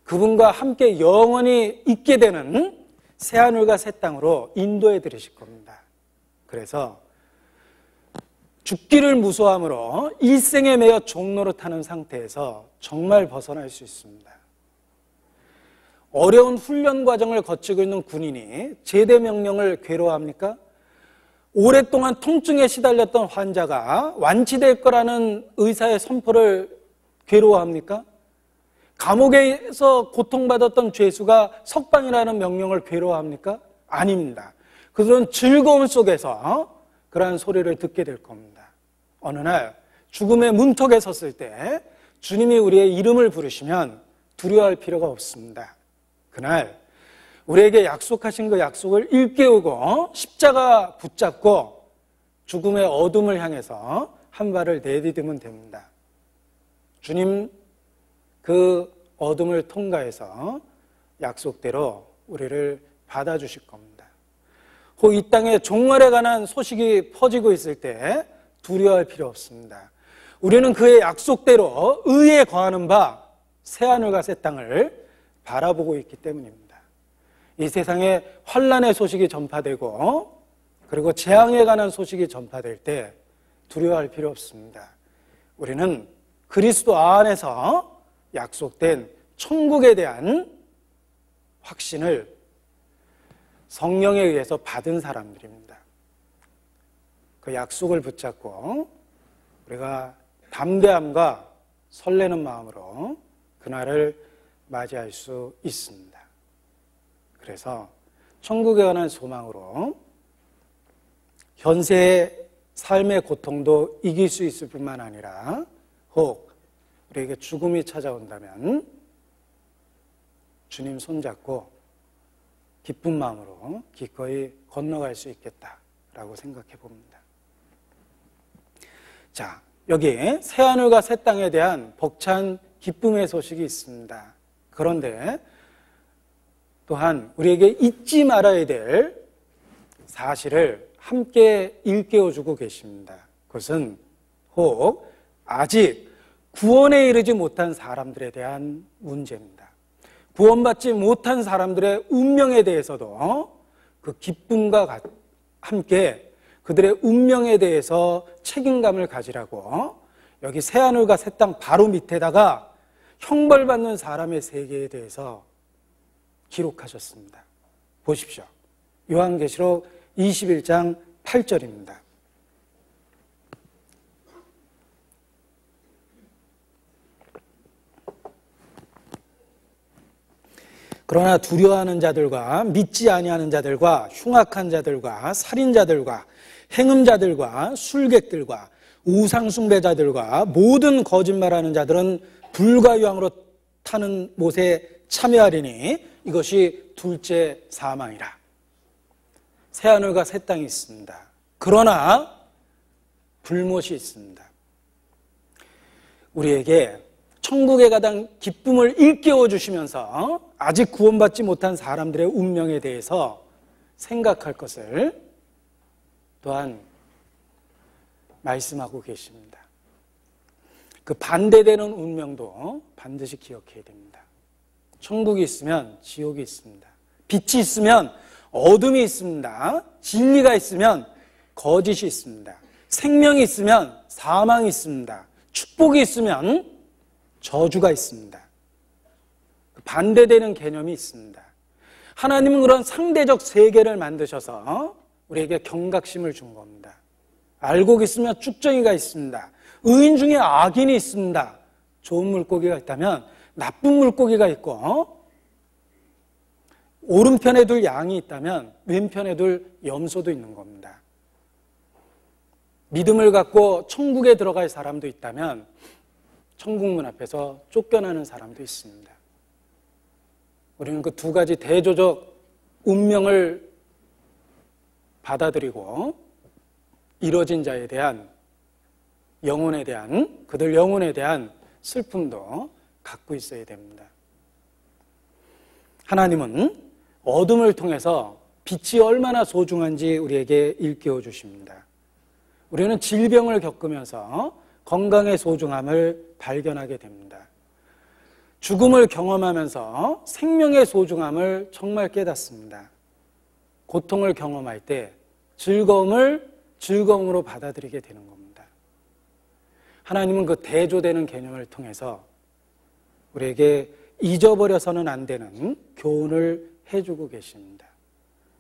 그분과 함께 영원히 있게 되는 새하늘과 새 땅으로 인도해 드리실 겁니다. 그래서 죽기를 무서워함으로 일생에 매여 종로로 타는 상태에서 정말 벗어날 수 있습니다. 어려운 훈련 과정을 거치고 있는 군인이 제대 명령을 괴로워합니까? 오랫동안 통증에 시달렸던 환자가 완치될 거라는 의사의 선포를 괴로워합니까? 감옥에서 고통받았던 죄수가 석방이라는 명령을 괴로워합니까? 아닙니다. 그들은 즐거움 속에서 그러한 소리를 듣게 될 겁니다. 어느 날 죽음의 문턱에 섰을 때 주님이 우리의 이름을 부르시면 두려워할 필요가 없습니다. 그날 우리에게 약속하신 그 약속을 일깨우고 십자가 붙잡고 죽음의 어둠을 향해서 한 발을 내디디면 됩니다. 주님 그 어둠을 통과해서 약속대로 우리를 받아주실 겁니다. 혹 이 땅에 종말에 관한 소식이 퍼지고 있을 때 두려워할 필요 없습니다. 우리는 그의 약속대로 의에 거하는 바 새하늘과 새 땅을 바라보고 있기 때문입니다. 이 세상에 환난의 소식이 전파되고 그리고 재앙에 관한 소식이 전파될 때 두려워할 필요 없습니다. 우리는 그리스도 안에서 약속된 천국에 대한 확신을 성령에 의해서 받은 사람들입니다. 그 약속을 붙잡고 우리가 담대함과 설레는 마음으로 그날을 맞이할 수 있습니다. 그래서 천국에 관한 소망으로 현세의 삶의 고통도 이길 수 있을 뿐만 아니라 혹 우리에게 죽음이 찾아온다면 주님 손잡고 기쁜 마음으로 기꺼이 건너갈 수 있겠다라고 생각해 봅니다. 자, 여기 새하늘과 새 땅에 대한 벅찬 기쁨의 소식이 있습니다. 그런데 또한 우리에게 잊지 말아야 될 사실을 함께 일깨워주고 계십니다. 그것은 혹 아직 구원에 이르지 못한 사람들에 대한 문제입니다. 구원받지 못한 사람들의 운명에 대해서도 그 기쁨과 함께 그들의 운명에 대해서 책임감을 가지라고 여기 새하늘과 새 땅 바로 밑에다가 형벌받는 사람의 세계에 대해서 기록하셨습니다. 보십시오. 요한계시록 21장 8절입니다. 그러나 두려워하는 자들과 믿지 아니하는 자들과 흉악한 자들과 살인자들과 행음자들과 술객들과 우상숭배자들과 모든 거짓말하는 자들은 불과 유황으로 타는 못에 참여하리니 이것이 둘째 사망이라. 새하늘과 새 땅이 있습니다. 그러나 불못이 있습니다. 우리에게 천국에 가던 기쁨을 일깨워 주시면서 아직 구원받지 못한 사람들의 운명에 대해서 생각할 것을 또한 말씀하고 계십니다. 그 반대되는 운명도 반드시 기억해야 됩니다. 천국이 있으면 지옥이 있습니다. 빛이 있으면 어둠이 있습니다. 진리가 있으면 거짓이 있습니다. 생명이 있으면 사망이 있습니다. 축복이 있으면 저주가 있습니다. 반대되는 개념이 있습니다. 하나님은 그런 상대적 세계를 만드셔서 우리에게 경각심을 준 겁니다. 알고 있으면 쭉정이가 있습니다. 의인 중에 악인이 있습니다. 좋은 물고기가 있다면 나쁜 물고기가 있고, 오른편에 둘 양이 있다면 왼편에 둘 염소도 있는 겁니다. 믿음을 갖고 천국에 들어갈 사람도 있다면 천국문 앞에서 쫓겨나는 사람도 있습니다. 우리는 그 두 가지 대조적 운명을 받아들이고 이뤄진 자에 대한 영혼에 대한, 그들 영혼에 대한 슬픔도 갖고 있어야 됩니다. 하나님은 어둠을 통해서 빛이 얼마나 소중한지 우리에게 일깨워 주십니다. 우리는 질병을 겪으면서 건강의 소중함을 발견하게 됩니다. 죽음을 경험하면서 생명의 소중함을 정말 깨닫습니다. 고통을 경험할 때 즐거움을 즐거움으로 받아들이게 되는 겁니다. 하나님은 그 대조되는 개념을 통해서 우리에게 잊어버려서는 안 되는 교훈을 해주고 계십니다.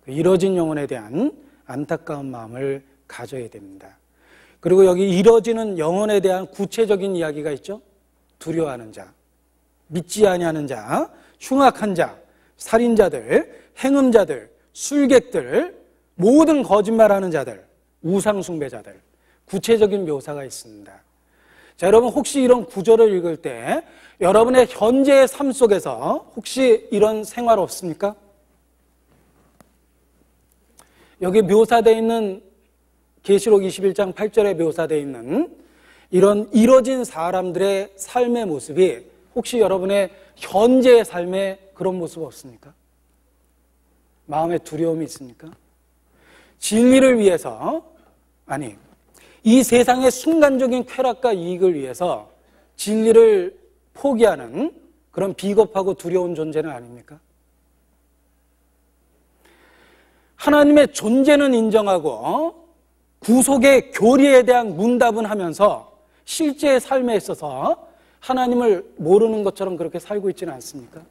그 이뤄진 영혼에 대한 안타까운 마음을 가져야 됩니다. 그리고 여기 이뤄지는 영혼에 대한 구체적인 이야기가 있죠. 두려워하는 자, 믿지 아니하는 자, 흉악한 자, 살인자들, 행음자들, 술객들, 모든 거짓말하는 자들, 우상숭배자들, 구체적인 묘사가 있습니다. 자, 여러분 혹시 이런 구절을 읽을 때 여러분의 현재의 삶 속에서 혹시 이런 생활 없습니까? 여기 묘사되어 있는 계시록 21장 8절에 묘사되어 있는 이런 이뤄진 사람들의 삶의 모습이 혹시 여러분의 현재의 삶에 그런 모습 없습니까? 마음에 두려움이 있습니까? 진리를 위해서, 아니, 이 세상의 순간적인 쾌락과 이익을 위해서 진리를 포기하는 그런 비겁하고 두려운 존재는 아닙니까? 하나님의 존재는 인정하고 구속의 교리에 대한 문답은 하면서 실제의 삶에 있어서 하나님을 모르는 것처럼 그렇게 살고 있지는 않습니까?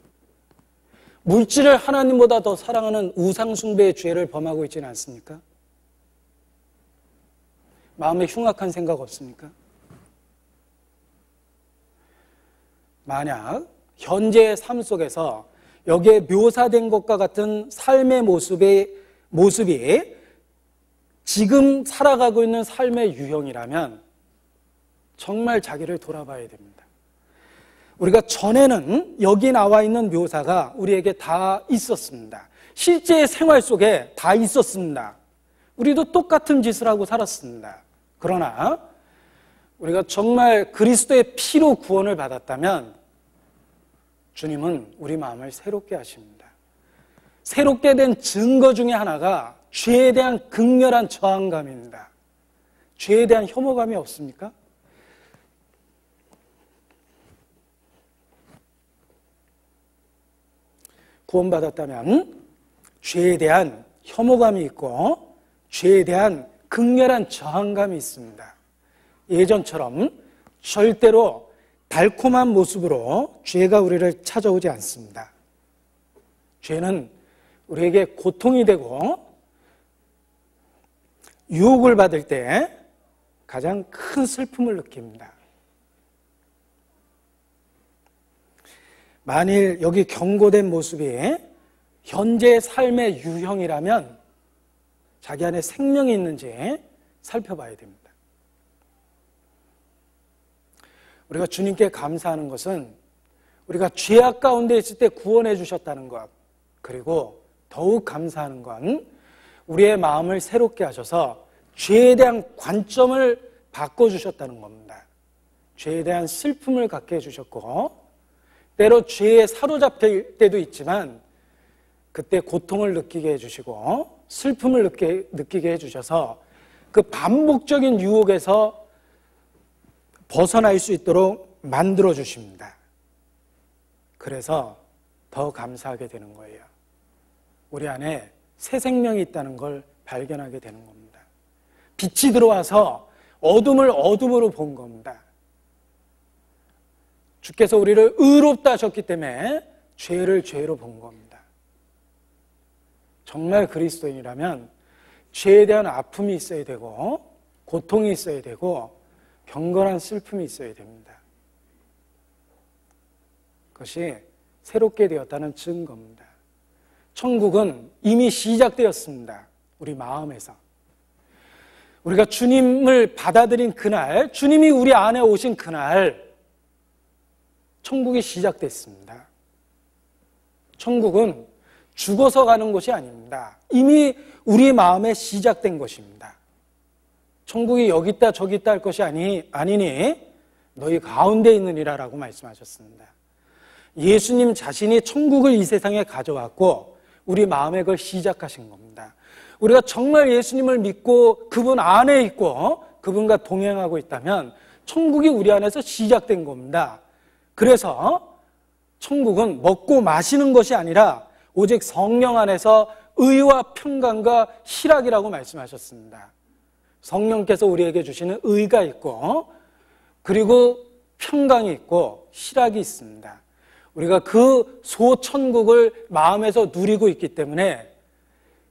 물질을 하나님보다 더 사랑하는 우상숭배의 죄를 범하고 있지는 않습니까? 마음에 흉악한 생각 없습니까? 만약 현재의 삶 속에서 여기에 묘사된 것과 같은 삶의 모습이 지금 살아가고 있는 삶의 유형이라면 정말 자기를 돌아봐야 됩니다. 우리가 전에는 여기 나와 있는 묘사가 우리에게 다 있었습니다. 실제 생활 속에 다 있었습니다. 우리도 똑같은 짓을 하고 살았습니다. 그러나 우리가 정말 그리스도의 피로 구원을 받았다면 주님은 우리 마음을 새롭게 하십니다. 새롭게 된 증거 중에 하나가 죄에 대한 극렬한 저항감입니다. 죄에 대한 혐오감이 없습니까? 구원받았다면 죄에 대한 혐오감이 있고 죄에 대한 극렬한 저항감이 있습니다. 예전처럼 절대로 달콤한 모습으로 죄가 우리를 찾아오지 않습니다. 죄는 우리에게 고통이 되고 유혹을 받을 때 가장 큰 슬픔을 느낍니다. 만일 여기 경고된 모습이 현재의 삶의 유형이라면 자기 안에 생명이 있는지 살펴봐야 됩니다. 우리가 주님께 감사하는 것은 우리가 죄악 가운데 있을 때 구원해 주셨다는 것, 그리고 더욱 감사하는 건 우리의 마음을 새롭게 하셔서 죄에 대한 관점을 바꿔주셨다는 겁니다. 죄에 대한 슬픔을 갖게 해주셨고 때로 죄에 사로잡힐 때도 있지만 그때 고통을 느끼게 해주시고 슬픔을 느끼게 해주셔서 그 반복적인 유혹에서 벗어날 수 있도록 만들어 주십니다. 그래서 더 감사하게 되는 거예요. 우리 안에 새 생명이 있다는 걸 발견하게 되는 겁니다. 빛이 들어와서 어둠을 어둠으로 본 겁니다. 주께서 우리를 의롭다 하셨기 때문에 죄를 죄로 본 겁니다. 정말 그리스도인이라면 죄에 대한 아픔이 있어야 되고 고통이 있어야 되고 경건한 슬픔이 있어야 됩니다. 그것이 새롭게 되었다는 증거입니다. 천국은 이미 시작되었습니다. 우리 마음에서. 우리가 주님을 받아들인 그날, 주님이 우리 안에 오신 그날 천국이 시작됐습니다. 천국은 죽어서 가는 곳이 아닙니다. 이미 우리 마음에 시작된 것입니다. 천국이 여기 있다 저기 있다 할 것이 아니니 너희 가운데 있느니라 라고 말씀하셨습니다. 예수님 자신이 천국을 이 세상에 가져왔고 우리 마음에 그걸 시작하신 겁니다. 우리가 정말 예수님을 믿고 그분 안에 있고 그분과 동행하고 있다면 천국이 우리 안에서 시작된 겁니다. 그래서 천국은 먹고 마시는 것이 아니라 오직 성령 안에서 의와 평강과 희락이라고 말씀하셨습니다. 성령께서 우리에게 주시는 의가 있고 그리고 평강이 있고 희락이 있습니다. 우리가 그 소천국을 마음에서 누리고 있기 때문에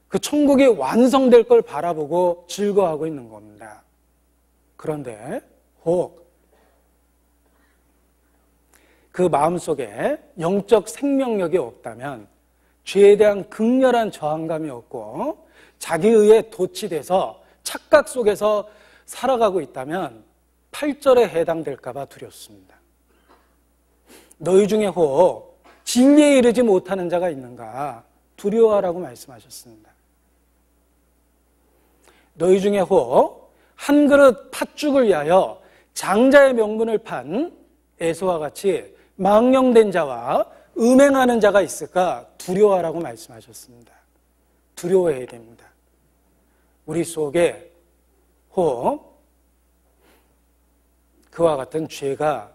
그 천국이 완성될 걸 바라보고 즐거워하고 있는 겁니다. 그런데 혹 그 마음속에 영적 생명력이 없다면, 죄에 대한 극렬한 저항감이 없고 자기 의에 도취돼서 착각 속에서 살아가고 있다면 8절에 해당될까 봐 두렵습니다. 너희 중에 혹 진리에 이르지 못하는 자가 있는가 두려워하라고 말씀하셨습니다. 너희 중에 혹 한 그릇 팥죽을 위하여 장자의 명분을 판 에서와 같이 망령된 자와 음행하는 자가 있을까 두려워하라고 말씀하셨습니다. 두려워해야 됩니다. 우리 속에 혹 그와 같은 죄가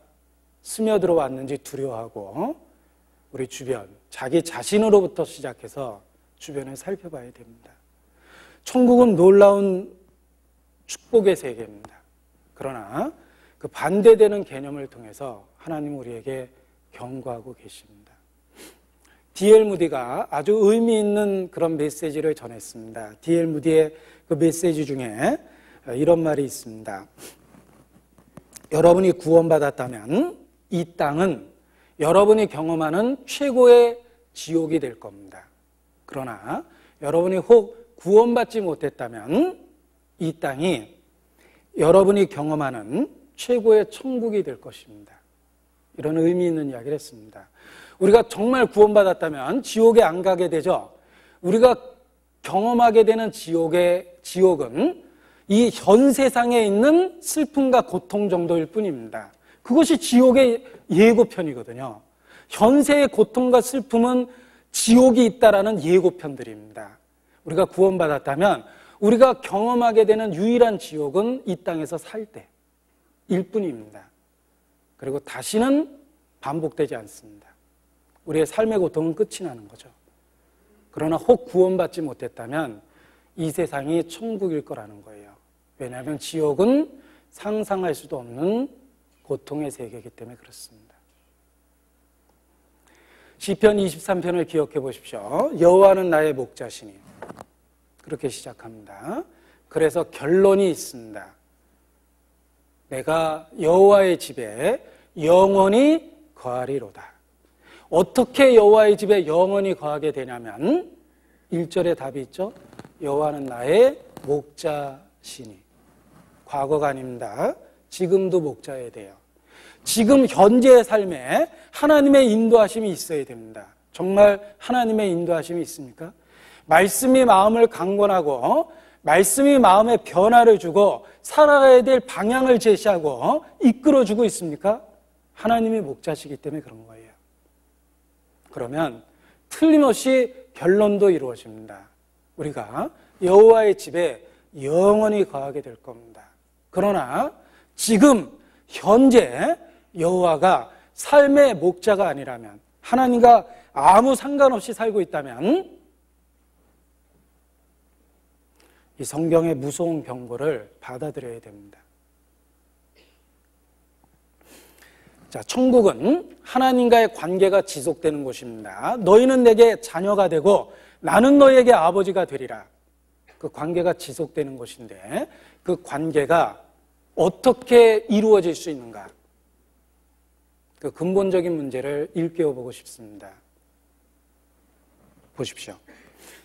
스며들어 왔는지 두려워하고 우리 주변, 자기 자신으로부터 시작해서 주변을 살펴봐야 됩니다. 천국은 놀라운 축복의 세계입니다. 그러나 그 반대되는 개념을 통해서 하나님 우리에게 경고하고 계십니다. D.L. 무디가 아주 의미 있는 그런 메시지를 전했습니다. D.L. 무디의 그 메시지 중에 이런 말이 있습니다. 여러분이 구원받았다면 이 땅은 여러분이 경험하는 최고의 지옥이 될 겁니다. 그러나 여러분이 혹 구원받지 못했다면 이 땅이 여러분이 경험하는 최고의 천국이 될 것입니다. 이런 의미 있는 이야기를 했습니다. 우리가 정말 구원받았다면 지옥에 안 가게 되죠. 우리가 경험하게 되는 지옥은 이 현 세상에 있는 슬픔과 고통 정도일 뿐입니다. 그것이 지옥의 예고편이거든요. 현세의 고통과 슬픔은 지옥이 있다라는 예고편들입니다. 우리가 구원받았다면 우리가 경험하게 되는 유일한 지옥은 이 땅에서 살 때일 뿐입니다. 그리고 다시는 반복되지 않습니다. 우리의 삶의 고통은 끝이 나는 거죠. 그러나 혹 구원받지 못했다면 이 세상이 천국일 거라는 거예요. 왜냐하면 지옥은 상상할 수도 없는 고통의 세계이기 때문에 그렇습니다. 시편 23편을 기억해 보십시오. 여호와는 나의 목자시니 그렇게 시작합니다. 그래서 결론이 있습니다. 내가 여호와의 집에 영원히 거하리로다. 어떻게 여호와의 집에 영원히 거하게 되냐면 1절에 답이 있죠. 여호와는 나의 목자시니. 과거가 아닙니다. 지금도 목자여야 돼요. 지금 현재의 삶에 하나님의 인도하심이 있어야 됩니다. 정말 하나님의 인도하심이 있습니까? 말씀이 마음을 강권하고 말씀이 마음에 변화를 주고 살아가야 될 방향을 제시하고 이끌어주고 있습니까? 하나님이 목자시기 때문에 그런 거예요. 그러면 틀림없이 결론도 이루어집니다. 우리가 여호와의 집에 영원히 거하게 될 겁니다. 그러나 지금 현재 여호와가 삶의 목자가 아니라면, 하나님과 아무 상관없이 살고 있다면 이 성경의 무서운 경고를 받아들여야 됩니다. 자, 천국은 하나님과의 관계가 지속되는 곳입니다. 너희는 내게 자녀가 되고 나는 너희에게 아버지가 되리라. 그 관계가 지속되는 곳인데 그 관계가 어떻게 이루어질 수 있는가? 그 근본적인 문제를 일깨워보고 싶습니다. 보십시오.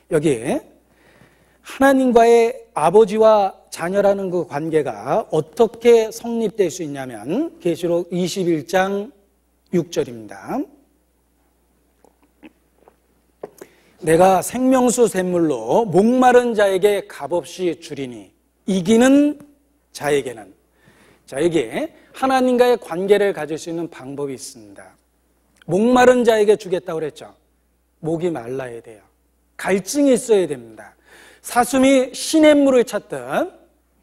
여기 하나님과의 아버지와 자녀라는 그 관계가 어떻게 성립될 수 있냐면 계시록 21장 6절입니다. 내가 생명수 샘물로 목마른 자에게 값없이 주리니 이기는 자에게는. 자, 여기에 하나님과의 관계를 가질 수 있는 방법이 있습니다. 목마른 자에게 주겠다고 그랬죠. 목이 말라야 돼요. 갈증이 있어야 됩니다. 사슴이 시냇물을 찾듯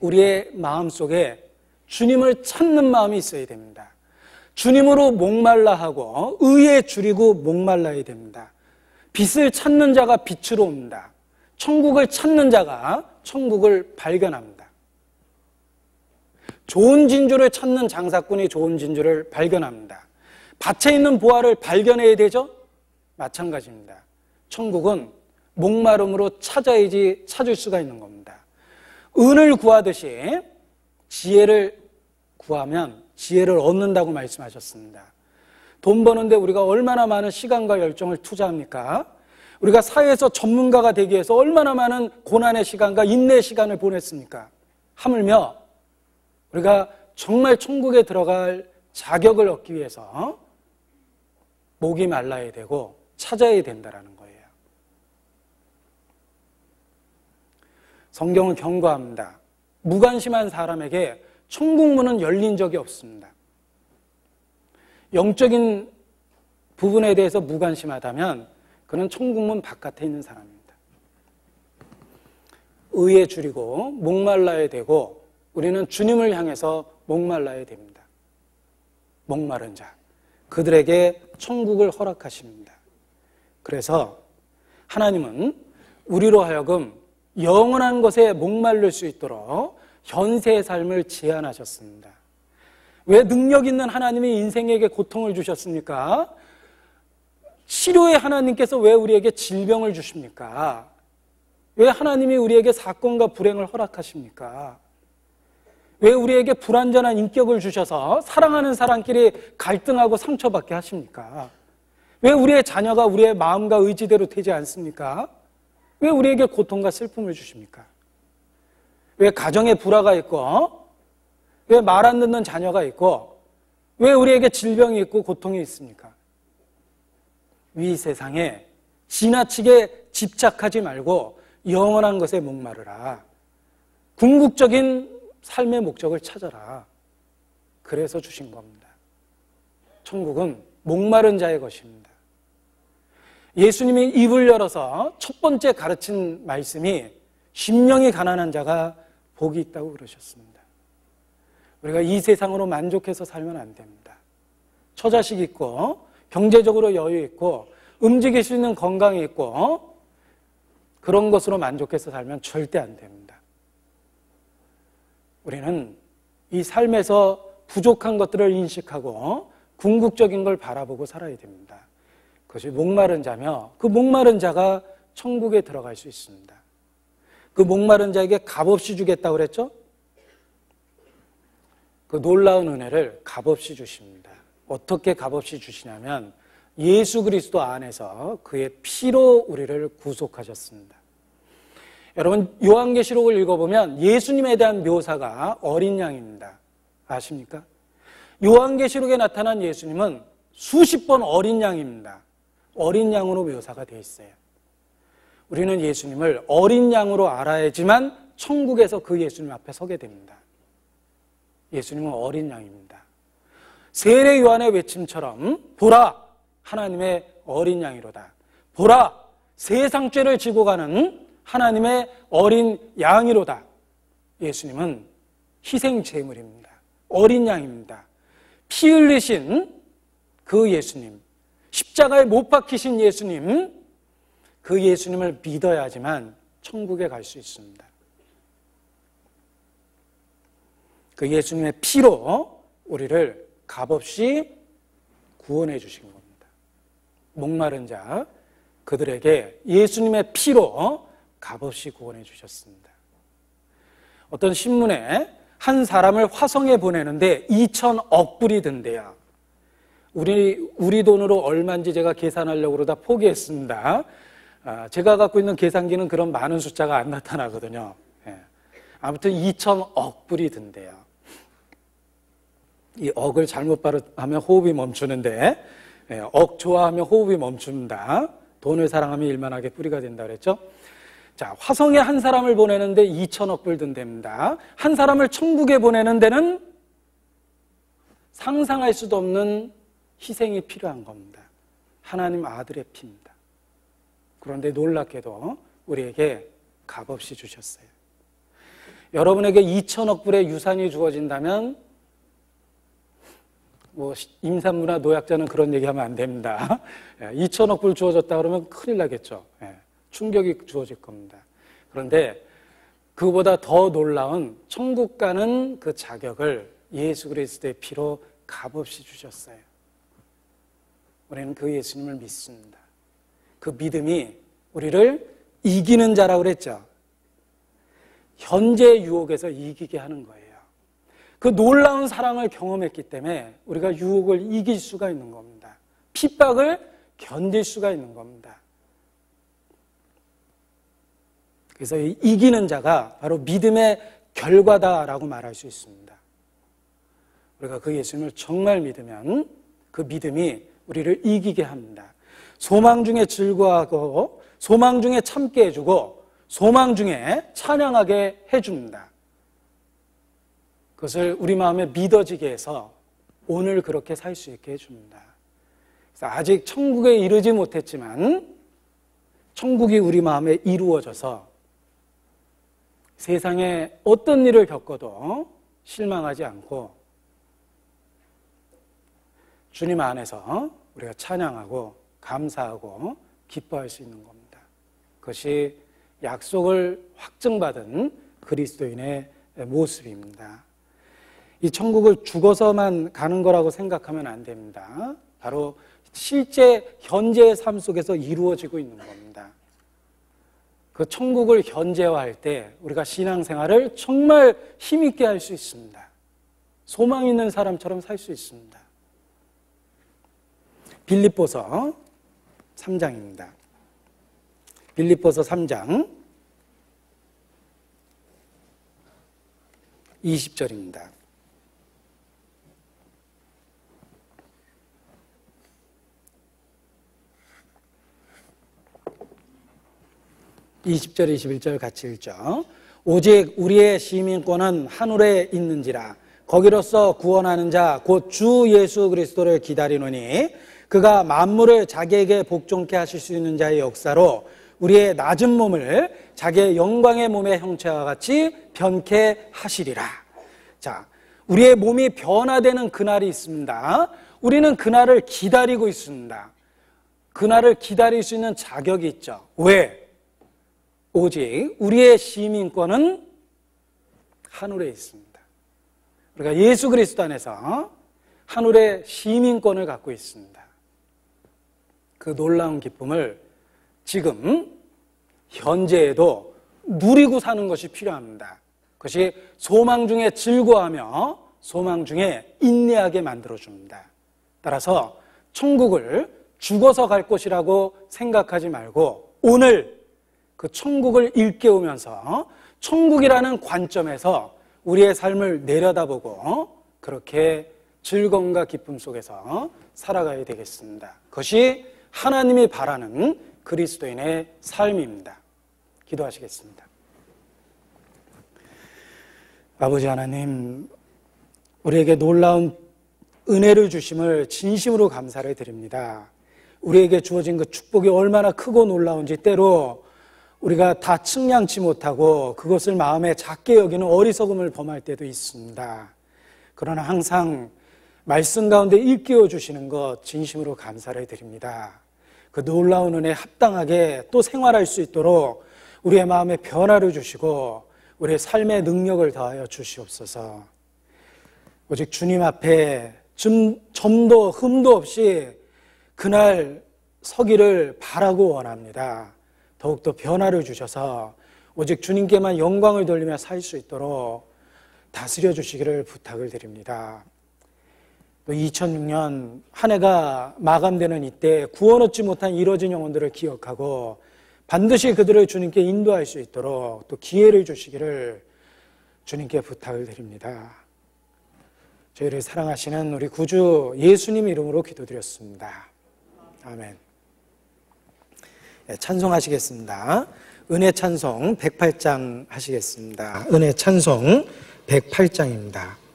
우리의 마음속에 주님을 찾는 마음이 있어야 됩니다. 주님으로 목말라 하고 의에 줄이고 목말라야 됩니다. 빛을 찾는 자가 빛으로 옵니다. 천국을 찾는 자가 천국을 발견합니다. 좋은 진주를 찾는 장사꾼이 좋은 진주를 발견합니다. 밭에 있는 보화를 발견해야 되죠? 마찬가지입니다. 천국은 목마름으로 찾아야지 찾을 수가 있는 겁니다. 은을 구하듯이 지혜를 구하면 지혜를 얻는다고 말씀하셨습니다. 돈 버는데 우리가 얼마나 많은 시간과 열정을 투자합니까? 우리가 사회에서 전문가가 되기 위해서 얼마나 많은 고난의 시간과 인내의 시간을 보냈습니까? 하물며 우리가 정말 천국에 들어갈 자격을 얻기 위해서 목이 말라야 되고 찾아야 된다는 거예요. 성경은 경고합니다. 무관심한 사람에게 천국 문은 열린 적이 없습니다. 영적인 부분에 대해서 무관심하다면 그는 천국 문 바깥에 있는 사람입니다. 의에 줄이고 목말라야 되고 우리는 주님을 향해서 목말라야 됩니다. 목마른 자, 그들에게 천국을 허락하십니다. 그래서 하나님은 우리로 하여금 영원한 것에 목마를 수 있도록 현세의 삶을 제안하셨습니다. 왜 능력 있는 하나님이 인생에게 고통을 주셨습니까? 치료의 하나님께서 왜 우리에게 질병을 주십니까? 왜 하나님이 우리에게 사건과 불행을 허락하십니까? 왜 우리에게 불완전한 인격을 주셔서 사랑하는 사람끼리 갈등하고 상처받게 하십니까? 왜 우리의 자녀가 우리의 마음과 의지대로 되지 않습니까? 왜 우리에게 고통과 슬픔을 주십니까? 왜 가정에 불화가 있고 왜 말 안 듣는 자녀가 있고 왜 우리에게 질병이 있고 고통이 있습니까? 이 세상에 지나치게 집착하지 말고 영원한 것에 목마르라. 궁극적인 삶의 목적을 찾아라. 그래서 주신 겁니다. 천국은 목마른 자의 것입니다. 예수님이 입을 열어서 첫 번째 가르친 말씀이 심령이 가난한 자가 복이 있다고 그러셨습니다. 우리가 이 세상으로 만족해서 살면 안 됩니다. 처자식 있고 경제적으로 여유 있고 움직일 수 있는 건강이 있고 그런 것으로 만족해서 살면 절대 안 됩니다. 우리는 이 삶에서 부족한 것들을 인식하고 궁극적인 걸 바라보고 살아야 됩니다. 그것이 목마른 자며 그 목마른 자가 천국에 들어갈 수 있습니다. 그 목마른 자에게 값없이 주겠다고 그랬죠? 그 놀라운 은혜를 값없이 주십니다. 어떻게 값없이 주시냐면 예수 그리스도 안에서 그의 피로 우리를 구속하셨습니다. 여러분 요한계시록을 읽어보면 예수님에 대한 묘사가 어린 양입니다. 아십니까? 요한계시록에 나타난 예수님은 수십 번 어린 양입니다. 어린 양으로 묘사가 되어 있어요. 우리는 예수님을 어린 양으로 알아야지만 천국에서 그 예수님 앞에 서게 됩니다. 예수님은 어린 양입니다. 세례 요한의 외침처럼 보라 하나님의 어린 양이로다. 보라 세상 죄를 지고 가는 하나님의 어린 양이로다. 예수님은 희생 제물입니다. 어린 양입니다. 피 흘리신 그 예수님, 십자가에 못 박히신 예수님, 그 예수님을 믿어야지만 천국에 갈 수 있습니다. 그 예수님의 피로 우리를 값없이 구원해 주신 겁니다. 목마른 자, 그들에게 예수님의 피로 값없이 구원해 주셨습니다. 어떤 신문에 한 사람을 화성에 보내는데 2,000억 불이 든대요. 우리 돈으로 얼마인지 제가 계산하려고 그러다 포기했습니다. 제가 갖고 있는 계산기는 그런 많은 숫자가 안 나타나거든요. 아무튼 2천억 불이 든대요. 이 억을 잘못 발음하면 호흡이 멈추는데, 억 좋아하면 호흡이 멈춘다. 돈을 사랑하면 일만하게 뿌리가 된다 그랬죠. 자, 화성에 한 사람을 보내는데 2천억 불 든답니다. 한 사람을 천국에 보내는 데는 상상할 수도 없는 희생이 필요한 겁니다. 하나님 아들의 피입니다. 그런데 놀랍게도 우리에게 값없이 주셨어요. 여러분에게 2천억 불의 유산이 주어진다면 임산부나 노약자는 그런 얘기하면 안 됩니다. 2천억 불 주어졌다 그러면 큰일 나겠죠. 충격이 주어질 겁니다. 그런데 그보다 더 놀라운 천국 가는 그 자격을 예수 그리스도의 피로 값없이 주셨어요. 우리는 그 예수님을 믿습니다. 그 믿음이 우리를 이기는 자라고 그랬죠. 현재 유혹에서 이기게 하는 거예요. 그 놀라운 사랑을 경험했기 때문에 우리가 유혹을 이길 수가 있는 겁니다. 핍박을 견딜 수가 있는 겁니다. 그래서 이기는 자가 바로 믿음의 결과다라고 말할 수 있습니다. 우리가 그 예수님을 정말 믿으면 그 믿음이 우리를 이기게 합니다. 소망 중에 즐거워하고 소망 중에 참게 해주고 소망 중에 찬양하게 해줍니다. 그것을 우리 마음에 믿어지게 해서 오늘 그렇게 살 수 있게 해줍니다. 그래서 아직 천국에 이르지 못했지만 천국이 우리 마음에 이루어져서 세상에 어떤 일을 겪어도 실망하지 않고 주님 안에서 우리가 찬양하고 감사하고 기뻐할 수 있는 겁니다. 그것이 약속을 확증받은 그리스도인의 모습입니다. 이 천국을 죽어서만 가는 거라고 생각하면 안 됩니다. 바로 실제 현재의 삶 속에서 이루어지고 있는 겁니다. 그 천국을 현재화할 때 우리가 신앙생활을 정말 힘있게 할 수 있습니다. 소망 있는 사람처럼 살 수 있습니다. 빌립보서 3장입니다. 빌립보서 3장 20절입니다. (20절) (21절) 같이 읽죠. 오직 우리의 시민권은 하늘에 있는지라 거기로서 구원하는 자 곧 주 예수 그리스도를 기다리노니 그가 만물을 자기에게 복종케 하실 수 있는 자의 역사로 우리의 낮은 몸을 자기의 영광의 몸의 형체와 같이 변케 하시리라. 자, 우리의 몸이 변화되는 그날이 있습니다. 우리는 그날을 기다리고 있습니다. 그날을 기다릴 수 있는 자격이 있죠. 왜? 오직 우리의 시민권은 하늘에 있습니다. 우리가 예수 그리스도 안에서 하늘의 시민권을 갖고 있습니다. 그 놀라운 기쁨을 지금 현재에도 누리고 사는 것이 필요합니다. 그것이 소망 중에 즐거워하며 소망 중에 인내하게 만들어줍니다. 따라서 천국을 죽어서 갈 곳이라고 생각하지 말고 오늘 그 천국을 일깨우면서 천국이라는 관점에서 우리의 삶을 내려다보고 그렇게 즐거움과 기쁨 속에서 살아가야 되겠습니다. 그것이 하나님이 바라는 그리스도인의 삶입니다. 기도하시겠습니다. 아버지 하나님, 우리에게 놀라운 은혜를 주심을 진심으로 감사를 드립니다. 우리에게 주어진 그 축복이 얼마나 크고 놀라운지 때로 우리가 다 측량치 못하고 그것을 마음에 작게 여기는 어리석음을 범할 때도 있습니다. 그러나 항상 말씀 가운데 일깨워 주시는 것 진심으로 감사를 드립니다. 그 놀라운 은혜에 합당하게 또 생활할 수 있도록 우리의 마음에 변화를 주시고 우리의 삶의 능력을 더하여 주시옵소서. 오직 주님 앞에 점도 흠도 없이 그날 서기를 바라고 원합니다. 더욱더 변화를 주셔서 오직 주님께만 영광을 돌리며 살 수 있도록 다스려 주시기를 부탁을 드립니다. 또 2006년 한 해가 마감되는 이때 구원 얻지 못한 이뤄진 영혼들을 기억하고 반드시 그들을 주님께 인도할 수 있도록 또 기회를 주시기를 주님께 부탁을 드립니다. 저희를 사랑하시는 우리 구주 예수님 이름으로 기도드렸습니다. 아멘. 찬송하시겠습니다. 은혜 찬송 108장 하시겠습니다. 은혜 찬송 108장입니다.